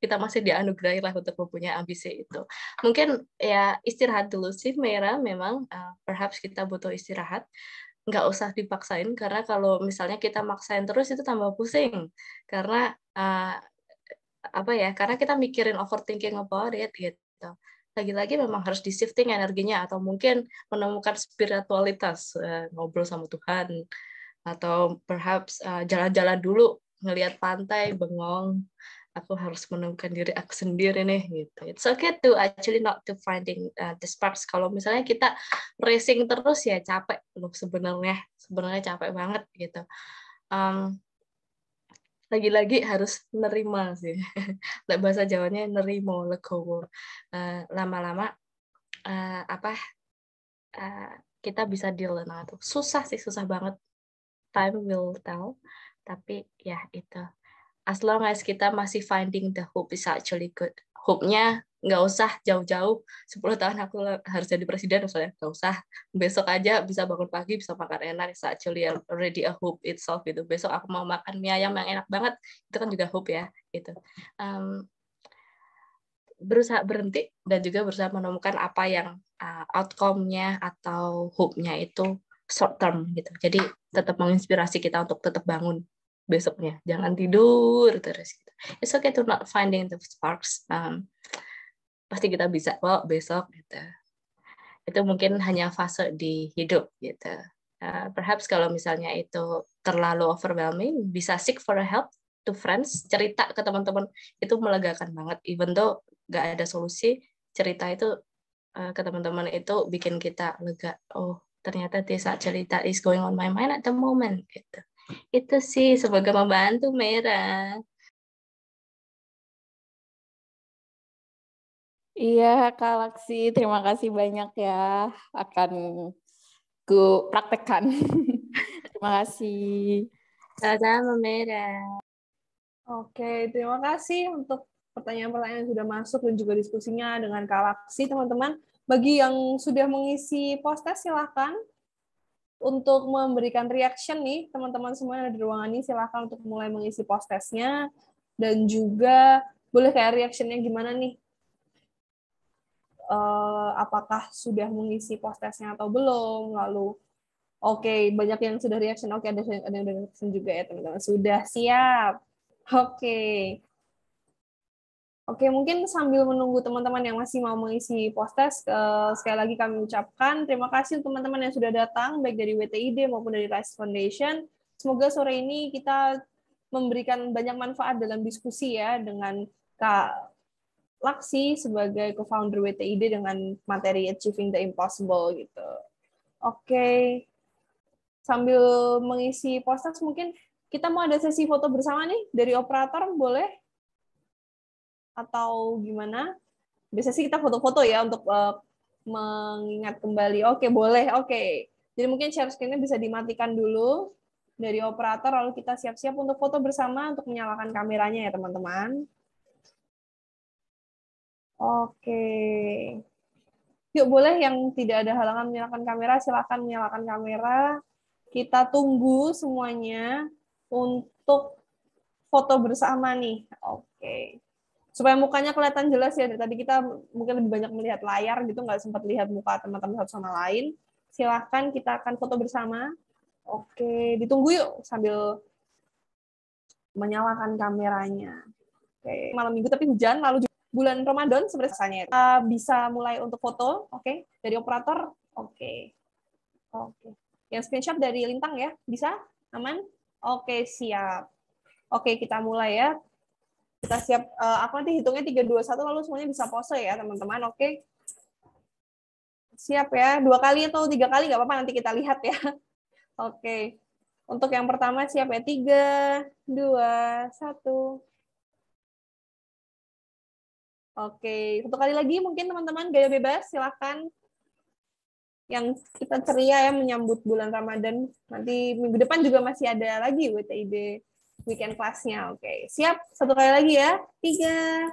Kita masih dianugerahi lah untuk mempunyai ambisi itu. Mungkin ya istirahat dulu sih, Mera, memang perhaps kita butuh istirahat. Nggak usah dipaksain, karena kalau misalnya kita maksain terus itu tambah pusing, karena karena kita mikirin overthinking about it gitu. Lagi-lagi memang harus di-shifting energinya, atau mungkin menemukan spiritualitas, ngobrol sama Tuhan, atau perhaps jalan-jalan dulu, ngelihat pantai, bengong, aku harus menemukan diri aku sendiri nih gitu. It's okay to actually not to finding the sparks. Kalau misalnya kita racing terus ya capek loh sebenarnya capek banget gitu. Lagi-lagi harus nerima sih. Bahasa Jawanya nerimo, legowo. Lama-lama kita bisa deal dengan itu. Susah banget. Time will tell. Tapi ya itu. As long as kita masih finding the hope is actually good. Hope-nya nggak usah jauh-jauh. 10 tahun aku harus jadi presiden, misalnya nggak usah. Besok aja bisa bangun pagi, bisa makan enak. It's actually already a hope itself gitu. Besok aku mau makan mie ayam yang enak banget, itu kan juga hope ya. Gitu. Berusaha berhenti dan juga berusaha menemukan apa yang outcome-nya atau hope-nya itu short term gitu. Jadi tetap menginspirasi kita untuk tetap bangun besoknya, jangan tidur terus gitu. It's okay to not finding the sparks. Pasti kita bisa kok besok gitu. Itu mungkin hanya fase di hidup gitu. Perhaps kalau misalnya itu terlalu overwhelming, bisa seek for help to friends, cerita ke teman-teman, itu melegakan banget. Even though nggak ada solusi, cerita itu ke teman-teman itu bikin kita lega. Oh, ternyata this actually that is going on my mind at the moment gitu. Itu sih, semoga membantu, Mera. Iya, Kak Laksi, terima kasih banyak ya. Akan ku praktekkan. Terima kasih. Sama-sama, Mera. Oke, terima kasih untuk pertanyaan-pertanyaan yang sudah masuk dan juga diskusinya dengan Kak Laksi, teman-teman. Bagi yang sudah mengisi post-test, silakan untuk memberikan reaction nih, teman-teman semua yang ada di ruangan ini, silakan untuk mulai mengisi post-testnya, dan juga boleh kayak reaction-nya gimana nih? Apakah sudah mengisi post-testnya atau belum? Lalu, oke, banyak yang sudah reaction. Oke, ada yang udah reaction juga ya, teman-teman. Sudah siap. Oke. Oke, mungkin sambil menunggu teman-teman yang masih mau mengisi post-test, sekali lagi kami ucapkan terima kasih untuk teman-teman yang sudah datang, baik dari WTID maupun dari Rise Foundation. Semoga sore ini kita memberikan banyak manfaat dalam diskusi ya, dengan Kak Laksi sebagai co-founder WTID dengan materi Achieving the Impossible gitu. Oke, sambil mengisi post-test mungkin kita mau ada sesi foto bersama nih dari operator, boleh? Atau gimana? Biasanya sih kita foto-foto ya untuk mengingat kembali. Oke, boleh. Oke. Jadi mungkin share screen-nya bisa dimatikan dulu dari operator, lalu kita siap-siap untuk foto bersama untuk menyalakan kameranya ya teman-teman. Oke. Yuk boleh yang tidak ada halangan menyalakan kamera, silakan menyalakan kamera. Kita tunggu semuanya untuk foto bersama nih. Oke. Supaya mukanya kelihatan jelas ya. Tadi kita mungkin lebih banyak melihat layar gitu, nggak sempat lihat muka teman-teman satu sama lain. Silahkan kita akan foto bersama. Oke, ditunggu yuk sambil menyalakan kameranya. Oke, malam minggu tapi hujan, lalu juga bulan Ramadan sebenarnya bisa mulai untuk foto, oke, dari operator, oke. Yang screenshot dari Lintang ya, bisa? Aman? Oke, siap. Oke, kita mulai ya. Kita siap, aku nanti hitungnya 3, 2, 1, lalu semuanya bisa pose ya teman-teman, oke? Siap ya, 2 kali atau 3 kali nggak apa-apa, nanti kita lihat ya. Oke, untuk yang pertama siap ya, 3, 2, 1. Oke, satu kali lagi mungkin teman-teman gaya bebas, silahkan. Yang kita ceria ya menyambut bulan Ramadan. Nanti minggu depan juga masih ada lagi WTIB weekend class-nya. Oke, siap? Satu kali lagi ya. 3,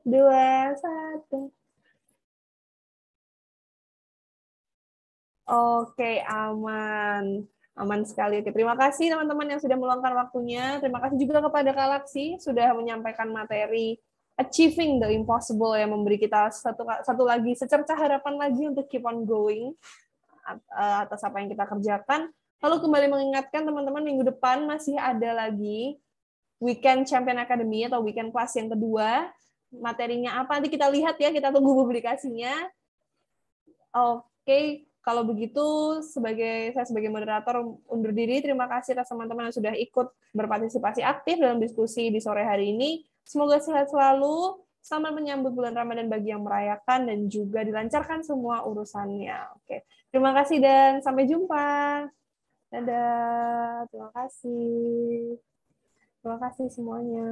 2, 1. Oke, aman. Aman sekali. Oke, terima kasih teman-teman yang sudah meluangkan waktunya. Terima kasih juga kepada Kak Laksi sudah menyampaikan materi Achieving the Impossible yang memberi kita satu lagi secercah harapan lagi untuk keep on going atas apa yang kita kerjakan. Lalu kembali mengingatkan teman-teman minggu depan masih ada lagi Weekend Champion Academy atau Weekend Class yang kedua. Materinya apa? Nanti kita lihat ya, kita tunggu publikasinya. Oke, kalau begitu saya sebagai moderator undur diri. Terima kasih atas teman-teman yang sudah ikut berpartisipasi aktif dalam diskusi di sore hari ini. Semoga sehat selalu, selamat menyambut bulan Ramadan bagi yang merayakan, dan juga dilancarkan semua urusannya. Oke, terima kasih dan sampai jumpa. Dadah, terima kasih. Terima kasih semuanya.